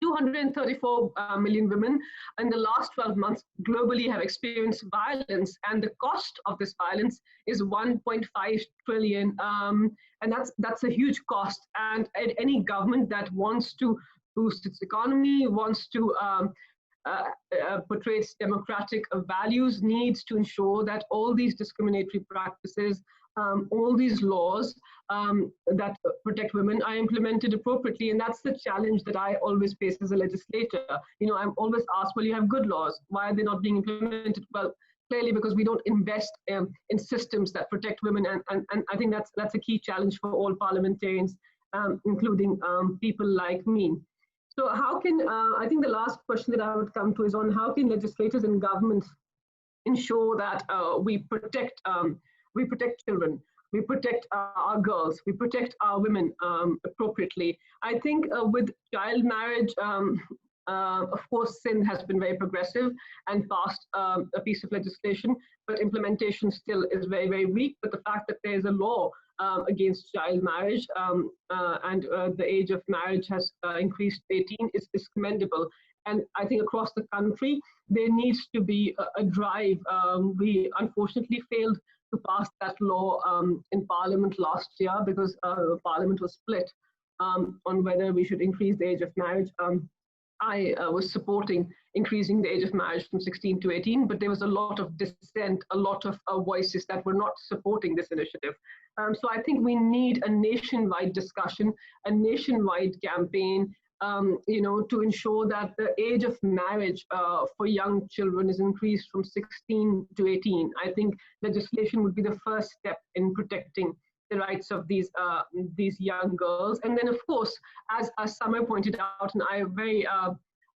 234 million women in the last 12 months globally have experienced violence, and the cost of this violence is 1.5 trillion, and that's a huge cost. And any government that wants to boost its economy, wants to portrays democratic values, needs to ensure that all these discriminatory practices all these laws that protect women are implemented appropriately. And that's the challenge that I always face as a legislator. You know, I'm always asked, well, you have good laws. Why are they not being implemented? Well, clearly because we don't invest in systems that protect women. And I think that's a key challenge for all parliamentarians, including people like me. So how can, I think the last question that I would come to is on how can legislators and governments ensure that we protect children, we protect our girls, we protect our women appropriately. I think with child marriage, of course, Sindh has been very progressive and passed a piece of legislation, but implementation still is very, very weak. But the fact that there is a law against child marriage and the age of marriage has increased to 18 is commendable. And I think across the country, there needs to be a drive. We unfortunately failed to pass that law in Parliament last year because Parliament was split on whether we should increase the age of marriage. I was supporting increasing the age of marriage from 16 to 18, but there was a lot of dissent, a lot of voices that were not supporting this initiative. So I think we need a nationwide discussion, a nationwide campaign, to ensure that the age of marriage for young children is increased from 16 to 18. I think legislation would be the first step in protecting the rights of these young girls. And then, of course, as Samar pointed out, and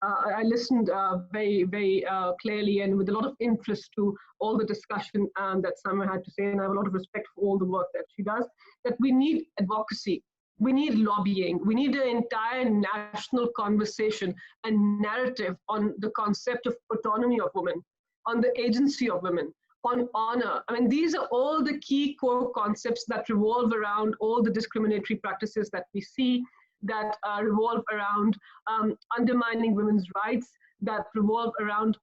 I listened very, very clearly and with a lot of interest to all the discussion that Samar had to say, and I have a lot of respect for all the work that she does, that we need advocacy. We need lobbying. We need an entire national conversation and narrative on the concept of autonomy of women, on the agency of women, on honor. I mean, these are all the key core concepts that revolve around all the discriminatory practices that we see, that revolve around undermining women's rights, that revolve around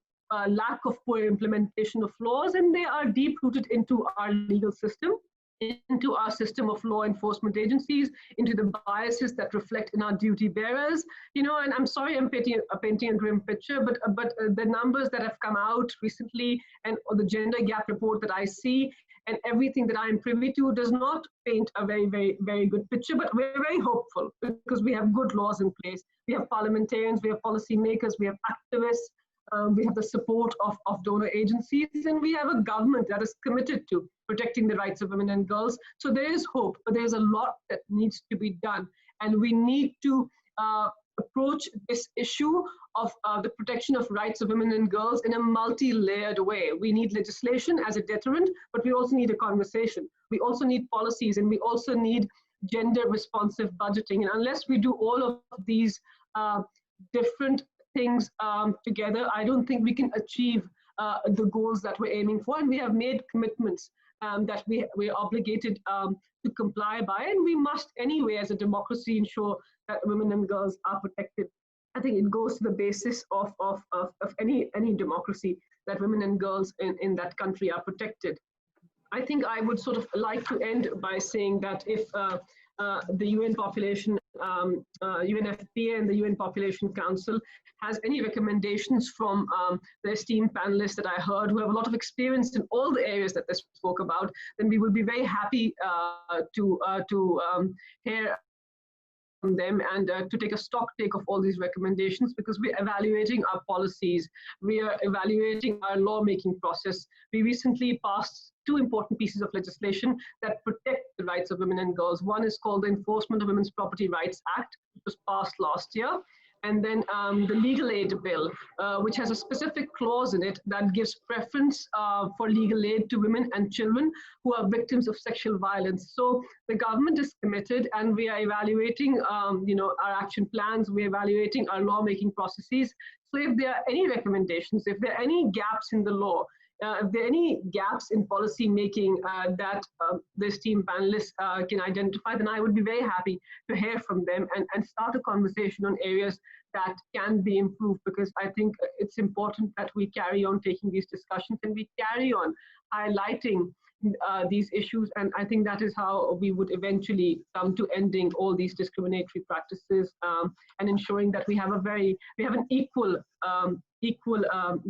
lack of poor implementation of laws, and they are deep-rooted into our legal system, into our system of law enforcement agencies, into the biases that reflect in our duty bearers. And I'm sorry I'm painting a grim picture, but the numbers that have come out recently and the gender gap report that I see and everything that I'm privy to does not paint a very, very, very good picture, but we're very hopeful because we have good laws in place. We have parliamentarians, we have policymakers, we have activists, we have the support of donor agencies, and we have a government that is committed to protecting the rights of women and girls. So there is hope, but there's a lot that needs to be done. And we need to approach this issue of the protection of rights of women and girls in a multi-layered way. We need legislation as a deterrent, but we also need a conversation. We also need policies, and we also need gender-responsive budgeting. And unless we do all of these different things together, I don't think we can achieve the goals that we're aiming for. And we have made commitments that we're obligated to comply by, and we must anyway as a democracy ensure that women and girls are protected. I think it goes to the basis of any democracy that women and girls in that country are protected. I think I would sort of like to end by saying that if the UN population, UNFPA and the UN Population Council has any recommendations from the esteemed panelists that I heard who have a lot of experience in all the areas that they spoke about, then we will be very happy to hear from them and to take a stock take of all these recommendations, because we're evaluating our policies, we are evaluating our lawmaking process. We recently passed 2 important pieces of legislation that protect the rights of women and girls. One is called the Enforcement of Women's Property Rights Act, which was passed last year. And then the Legal Aid Bill, which has a specific clause in it that gives preference for legal aid to women and children who are victims of sexual violence. So the government is committed, and we are evaluating our action plans, we're evaluating our lawmaking processes. So if there are any recommendations, if there are any gaps in the law, if there are any gaps in policy making that the esteemed panelists can identify, then I would be very happy to hear from them and start a conversation on areas that can be improved, because I think it's important that we carry on taking these discussions and we carry on highlighting these issues. And I think that is how we would eventually come to ending all these discriminatory practices and ensuring that we have an equal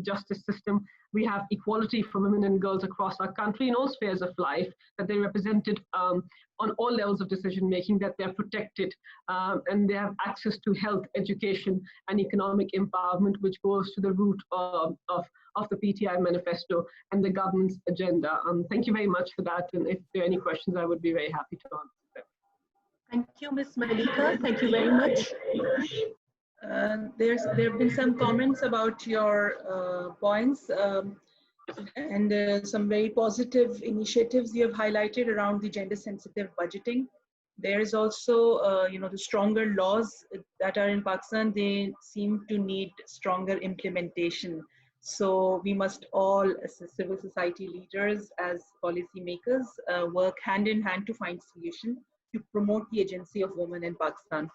justice system. We have equality for women and girls across our country in all spheres of life, that they're represented on all levels of decision making, that they're protected, and they have access to health, education, and economic empowerment, which goes to the root of the PTI manifesto and the government's agenda. Thank you very much for that. And if there are any questions, I would be very happy to answer them. Thank you, Ms. Malika. Thank you very much. There have been some comments about your points and some very positive initiatives you have highlighted around the gender-sensitive budgeting. There is also, the stronger laws that are in Pakistan, they seem to need stronger implementation. So we must all, as civil society leaders, as policymakers, work hand in hand to find solutions to promote the agency of women in Pakistan.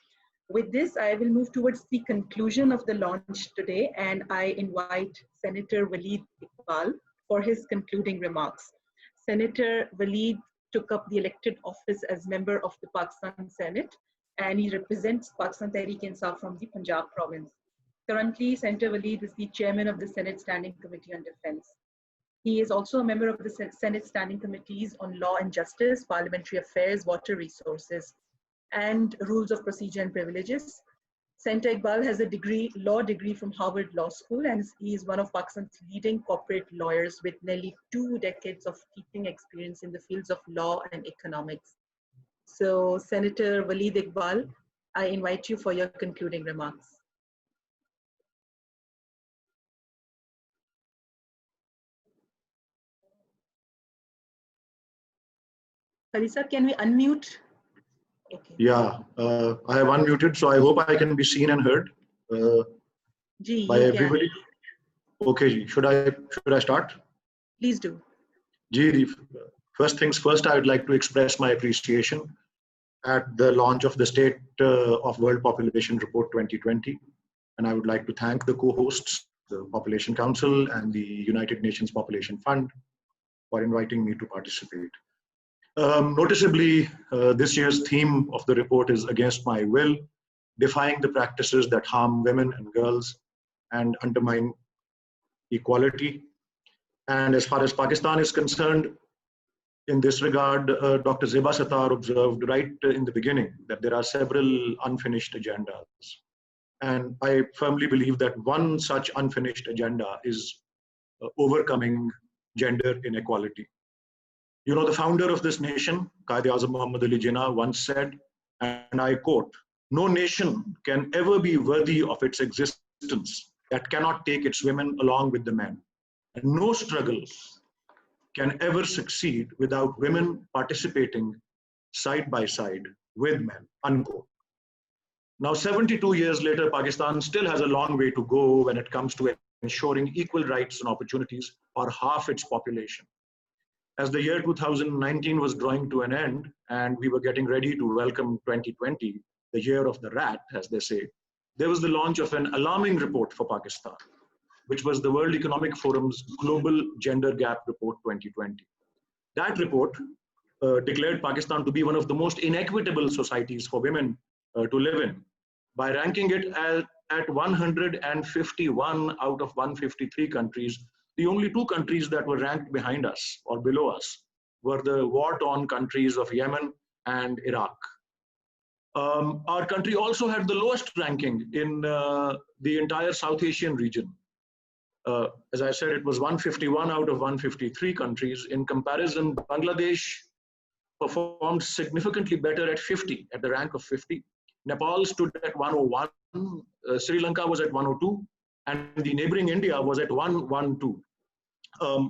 With this, I will move towards the conclusion of the launch today, and I invite Senator Waleed Iqbal for his concluding remarks. Senator Waleed took up the elected office as member of the Pakistan Senate, and he represents Pakistan Tehreek-e-Insaf from the Punjab province. Currently, Senator Waleed is the chairman of the Senate Standing Committee on Defense. He is also a member of the Senate Standing Committees on Law and Justice, Parliamentary Affairs, Water Resources, and Rules of Procedure and Privileges. Senator Iqbal has a law degree from Harvard Law School, and he is one of Pakistan's leading corporate lawyers with nearly 2 decades of teaching experience in the fields of law and economics. So, Senator Waleed Iqbal, I invite you for your concluding remarks. Khalisa, can we unmute? Okay. Yeah, I have unmuted, so I hope I can be seen and heard by everybody. Okay, should I start? Please do. First things first, I would like to express my appreciation at the launch of the State of World Population Report 2020, and I would like to thank the co-hosts, the Population Council and the United Nations Population Fund, for inviting me to participate. Noticeably, this year's theme of the report is Against My Will, defying the practices that harm women and girls and undermine equality. And as far as Pakistan is concerned, in this regard, Dr. Zeba Sattar observed right in the beginning that there are several unfinished agendas. And I firmly believe that one such unfinished agenda is overcoming gender inequality. You know, the founder of this nation, Quaid-e-Azam Muhammad Ali Jinnah, once said, and I quote, "No nation can ever be worthy of its existence that cannot take its women along with the men. And no struggle can ever succeed without women participating side by side with men," unquote. Now, 72 years later, Pakistan still has a long way to go when it comes to ensuring equal rights and opportunities for half its population. As the year 2019 was drawing to an end and we were getting ready to welcome 2020, the year of the rat, as they say, there was the launch of an alarming report for Pakistan, which was the World Economic Forum's Global Gender Gap Report 2020. That report declared Pakistan to be one of the most inequitable societies for women to live in by ranking it at 151 out of 153 countries. The only 2 countries that were ranked behind us or below us were the war-torn countries of Yemen and Iraq. Our country also had the lowest ranking in the entire South Asian region. As I said, it was 151 out of 153 countries. In comparison, Bangladesh performed significantly better at 50, at the rank of 50. Nepal stood at 101, Sri Lanka was at 102, and the neighboring India was at 112.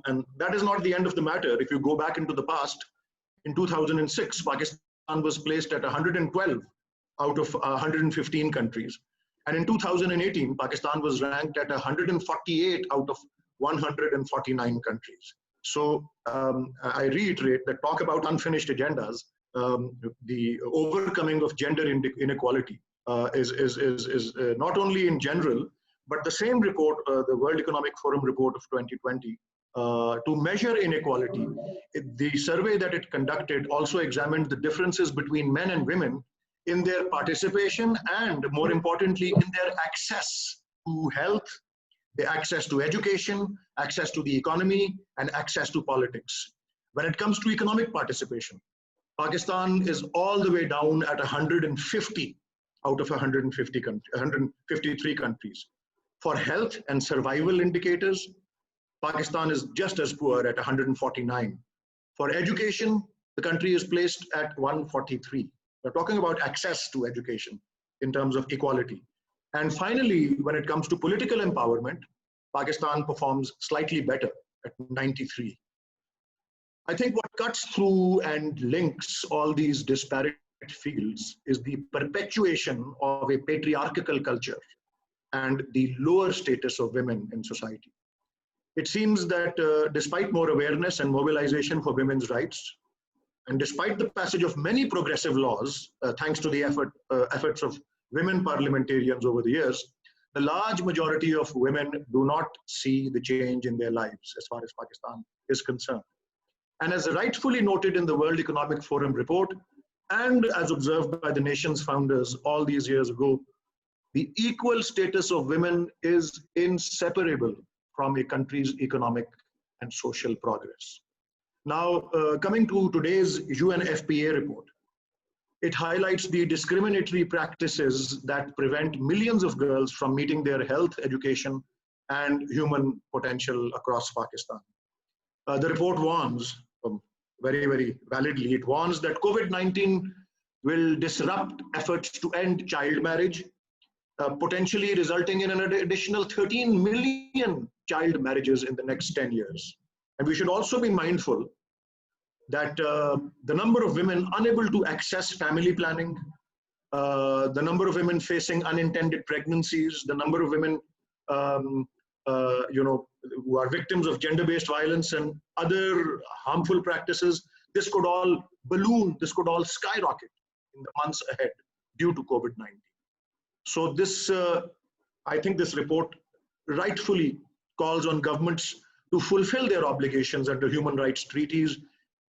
And that is not the end of the matter. If you go back into the past, in 2006, Pakistan was placed at 112 out of 115 countries. And in 2018, Pakistan was ranked at 148 out of 149 countries. So I reiterate that talk about unfinished agendas, the overcoming of gender inequality is not only in general, but the same report, the World Economic Forum report of 2020, to measure inequality. The survey that it conducted also examined the differences between men and women in their participation and, more importantly, in their access to health, the access to education, access to the economy, and access to politics. When it comes to economic participation, Pakistan is all the way down at 150 out of 153 countries. For health and survival indicators, Pakistan is just as poor at 149. For education, the country is placed at 143. We're talking about access to education in terms of equality. And finally, when it comes to political empowerment, Pakistan performs slightly better at 93. I think what cuts through and links all these disparate fields is the perpetuation of a patriarchal culture and the lower status of women in society. It seems that despite more awareness and mobilization for women's rights, and despite the passage of many progressive laws, thanks to the efforts of women parliamentarians over the years, the large majority of women do not see the change in their lives as far as Pakistan is concerned. And as rightfully noted in the World Economic Forum report, and as observed by the nation's founders all these years ago, the equal status of women is inseparable from a country's economic and social progress. Now, coming to today's UNFPA report, it highlights the discriminatory practices that prevent millions of girls from meeting their health, education, and human potential across Pakistan. The report warns, very, very validly, it warns that COVID-19 will disrupt efforts to end child marriage, potentially resulting in an additional 13 million child marriages in the next 10 years. And we should also be mindful that the number of women unable to access family planning, the number of women facing unintended pregnancies, the number of women who are victims of gender-based violence and other harmful practices, this could all balloon, this could all skyrocket in the months ahead due to COVID-19. So this, I think this report rightfully calls on governments to fulfill their obligations under human rights treaties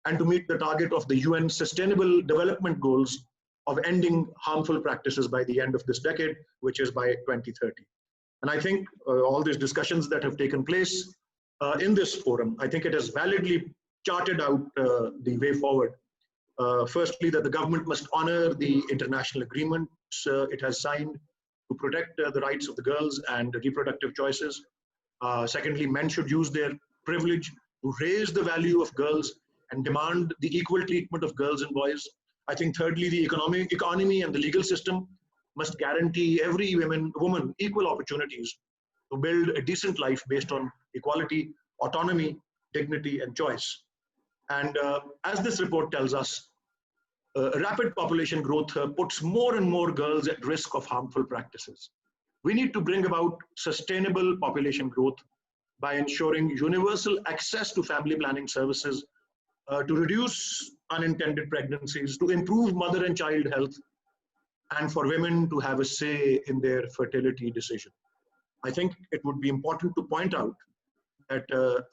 and to meet the target of the UN Sustainable Development Goals of ending harmful practices by the end of this decade, which is by 2030. And I think all these discussions that have taken place in this forum, I think it has validly charted out the way forward. Firstly, that the government must honor the international agreements it has signed to protect the rights of the girls and reproductive choices. Secondly, men should use their privilege to raise the value of girls and demand the equal treatment of girls and boys. I think thirdly, the economy and the legal system must guarantee every woman equal opportunities to build a decent life based on equality, autonomy, dignity, and choice. And as this report tells us, rapid population growth puts more and more girls at risk of harmful practices. We need to bring about sustainable population growth by ensuring universal access to family planning services, to reduce unintended pregnancies, to improve mother and child health, and for women to have a say in their fertility decision. I think it would be important to point out that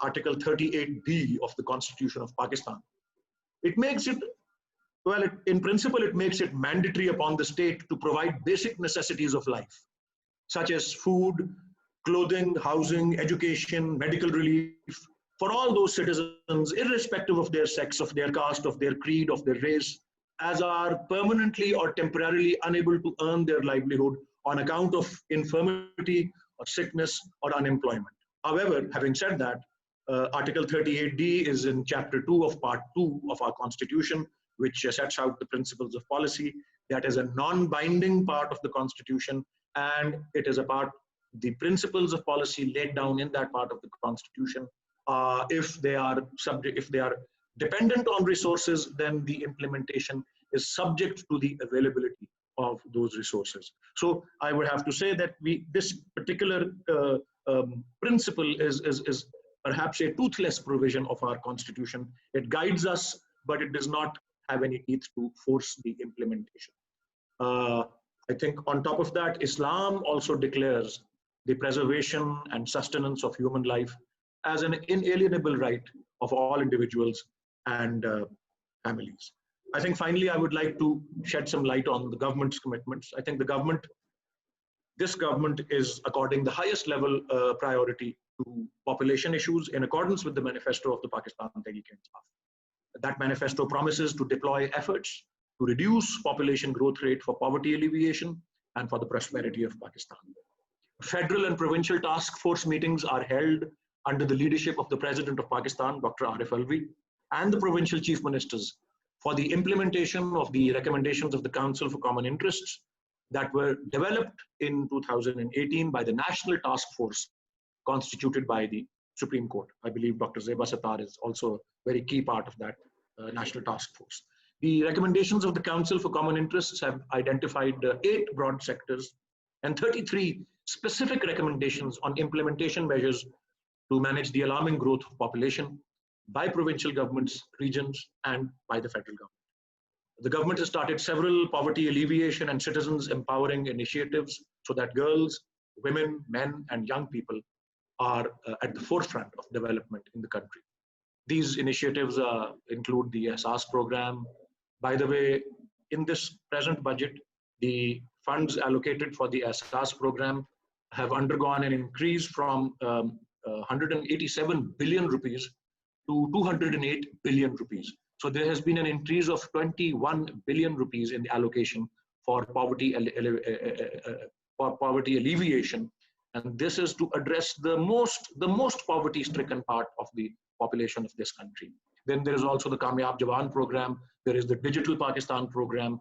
Article 38B of the Constitution of Pakistan, it makes it, well, in principle, it makes it mandatory upon the state to provide basic necessities of life, such as food, clothing, housing, education, medical relief, for all those citizens, irrespective of their sex, of their caste, of their creed, of their race, as are permanently or temporarily unable to earn their livelihood on account of infirmity or sickness or unemployment. However, having said that, Article 38D is in Chapter 2 of Part 2 of our Constitution, which sets out the principles of policy. That is a non-binding part of the Constitution, and it is a part, the principles of policy laid down in that part of the Constitution. If they are dependent on resources, then the implementation is subject to the availability of those resources. So I would have to say that this particular principle is perhaps a toothless provision of our Constitution. It guides us, but it does not have any teeth to force the implementation. I think on top of that, Islam also declares the preservation and sustenance of human life as an inalienable right of all individuals and families. I think finally, I would like to shed some light on the government's commitments. I think this government is according the highest level priority to population issues in accordance with the manifesto of the Pakistan Tehreek-e-Insaf. That manifesto promises to deploy efforts to reduce population growth rate for poverty alleviation and for the prosperity of Pakistan. Federal and provincial task force meetings are held under the leadership of the President of Pakistan, Dr. Arif Alvi, and the provincial chief ministers for the implementation of the recommendations of the Council for Common Interests that were developed in 2018 by the National Task Force constituted by the Supreme Court. I believe Dr. Zeba Sattar is also a very key part of that National Task Force. The recommendations of the Council for Common Interests have identified 8 broad sectors and 33 specific recommendations on implementation measures to manage the alarming growth of population by provincial governments, regions, and by the federal government. The government has started several poverty alleviation and citizens empowering initiatives so that girls, women, men, and young people are at the forefront of development in the country. These initiatives include the SARS program. By the way, in this present budget, the funds allocated for the SARS program have undergone an increase from 187 billion rupees to 208 billion rupees. So there has been an increase of 21 billion rupees in the allocation for poverty alleviation. And this is to address the most poverty-stricken part of the population of this country. Then there is also the Kamyab Jawan program. There is the Digital Pakistan program,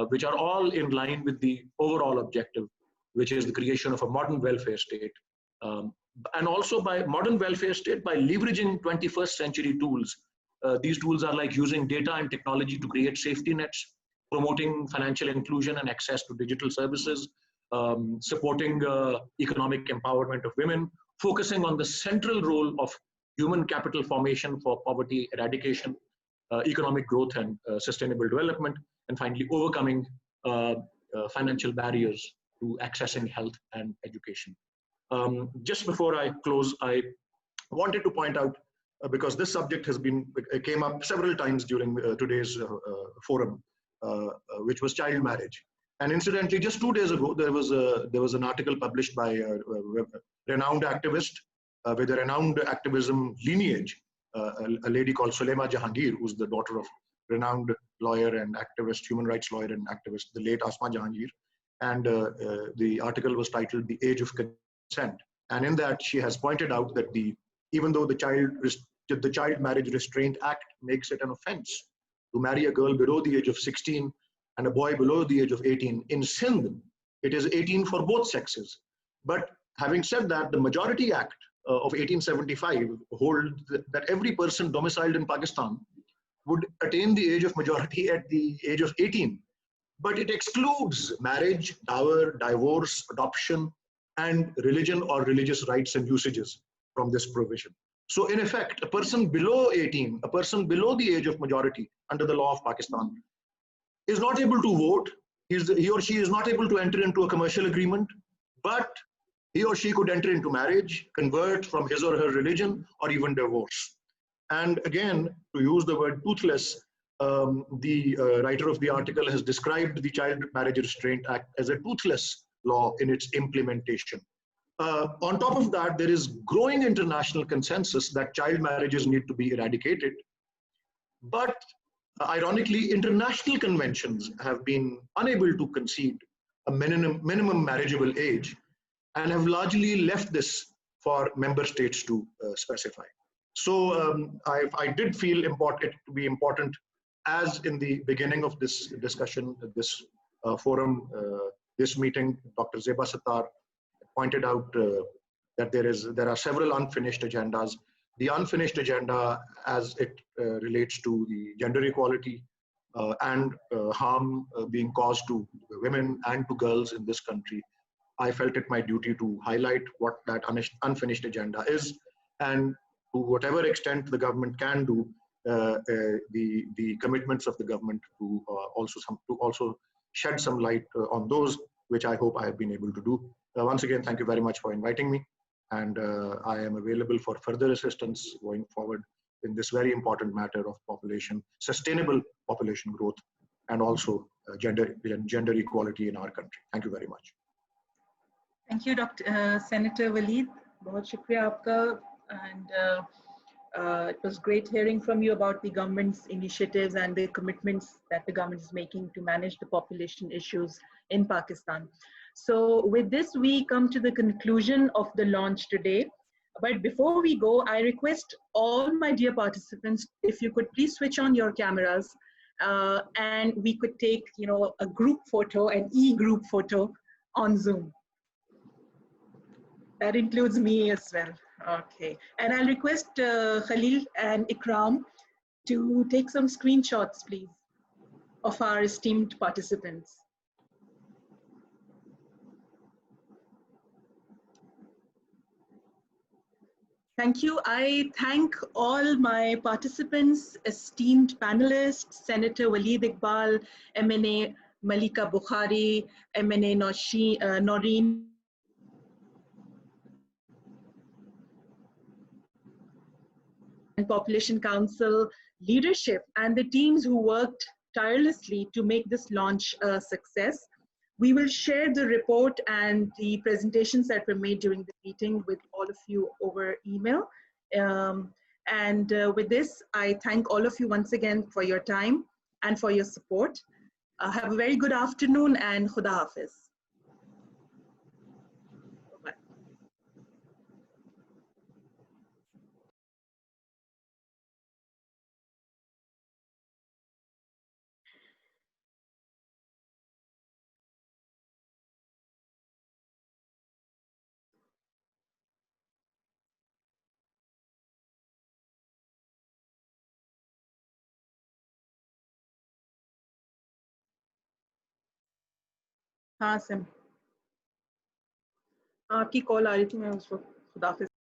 which are all in line with the overall objective, which is the creation of a modern welfare state. And also by modern welfare state, by leveraging 21st century tools. These tools are like using data and technology to create safety nets, promoting financial inclusion and access to digital services, supporting economic empowerment of women, focusing on the central role of human capital formation for poverty eradication, economic growth and sustainable development, and finally overcoming financial barriers to accessing health and education. Just before I close, I wanted to point out, because this subject came up several times during today's forum, which was child marriage. And incidentally, just 2 days ago, there was an article published by a renowned activist with a renowned activism lineage, a lady called Sulema Jahangir, who's the daughter of renowned lawyer and activist, human rights lawyer and activist, the late Asma Jahangir. And the article was titled "The Age of Consent." And in that, she has pointed out that even though the Child Marriage Restraint Act makes it an offense to marry a girl below the age of 16 and a boy below the age of 18, in Sindh, it is 18 for both sexes. But having said that, the Majority Act of 1875 holds that every person domiciled in Pakistan would attain the age of majority at the age of 18. But it excludes marriage, dower, divorce, adoption, and religion or religious rights and usages from this provision. So in effect, a person below 18, a person below the age of majority under the law of Pakistan is not able to vote. He or she is not able to enter into a commercial agreement, but he or she could enter into marriage, convert from his or her religion, or even divorce. And again, to use the word toothless, the writer of the article has described the Child Marriage Restraint Act as a toothless law in its implementation. On top of that, there is growing international consensus that child marriages need to be eradicated. But ironically, international conventions have been unable to concede a minimum marriageable age and have largely left this for member states to specify. So I did feel it to be important, as in the beginning of this discussion, this forum, this meeting, Dr. Zeba Sattar pointed out that there are several unfinished agendas. The unfinished agenda, as it relates to the gender equality and harm being caused to women and to girls in this country, I felt it my duty to highlight what that unfinished agenda is, and to whatever extent the government can do, the commitments of the government to also shed some light on those, which I hope I have been able to do. Once again, thank you very much for inviting me, And I am available for further assistance going forward in this very important matter of population, sustainable population growth, and also gender equality in our country. Thank you very much. Thank you, Senator Waleed. बहुत शुक्रिया आपका, and it was great hearing from you about the government's initiatives and the commitments that the government is making to manage the population issues in Pakistan. So with this, we come to the conclusion of the launch today. But before we go, I request all my dear participants, if you could please switch on your cameras, and we could take, a group photo, an e-group photo on Zoom. That includes me as well. Okay. And I'll request Khalil and Ikram to take some screenshots, please, of our esteemed participants. Thank you. I thank all my participants, esteemed panelists, Senator Waleed Iqbal, MNA Malika Bukhari, MNA Noreen, and Population Council leadership, and the teams who worked tirelessly to make this launch a success. We will share the report and the presentations that were made during the meeting with all of you over email. With this, I thank all of you once again for your time and for your support. Have a very good afternoon, and Khuda Hafiz. हाँ SIM, आपकी call आ रही थी, मैं उस वक्त खुदा हाफिज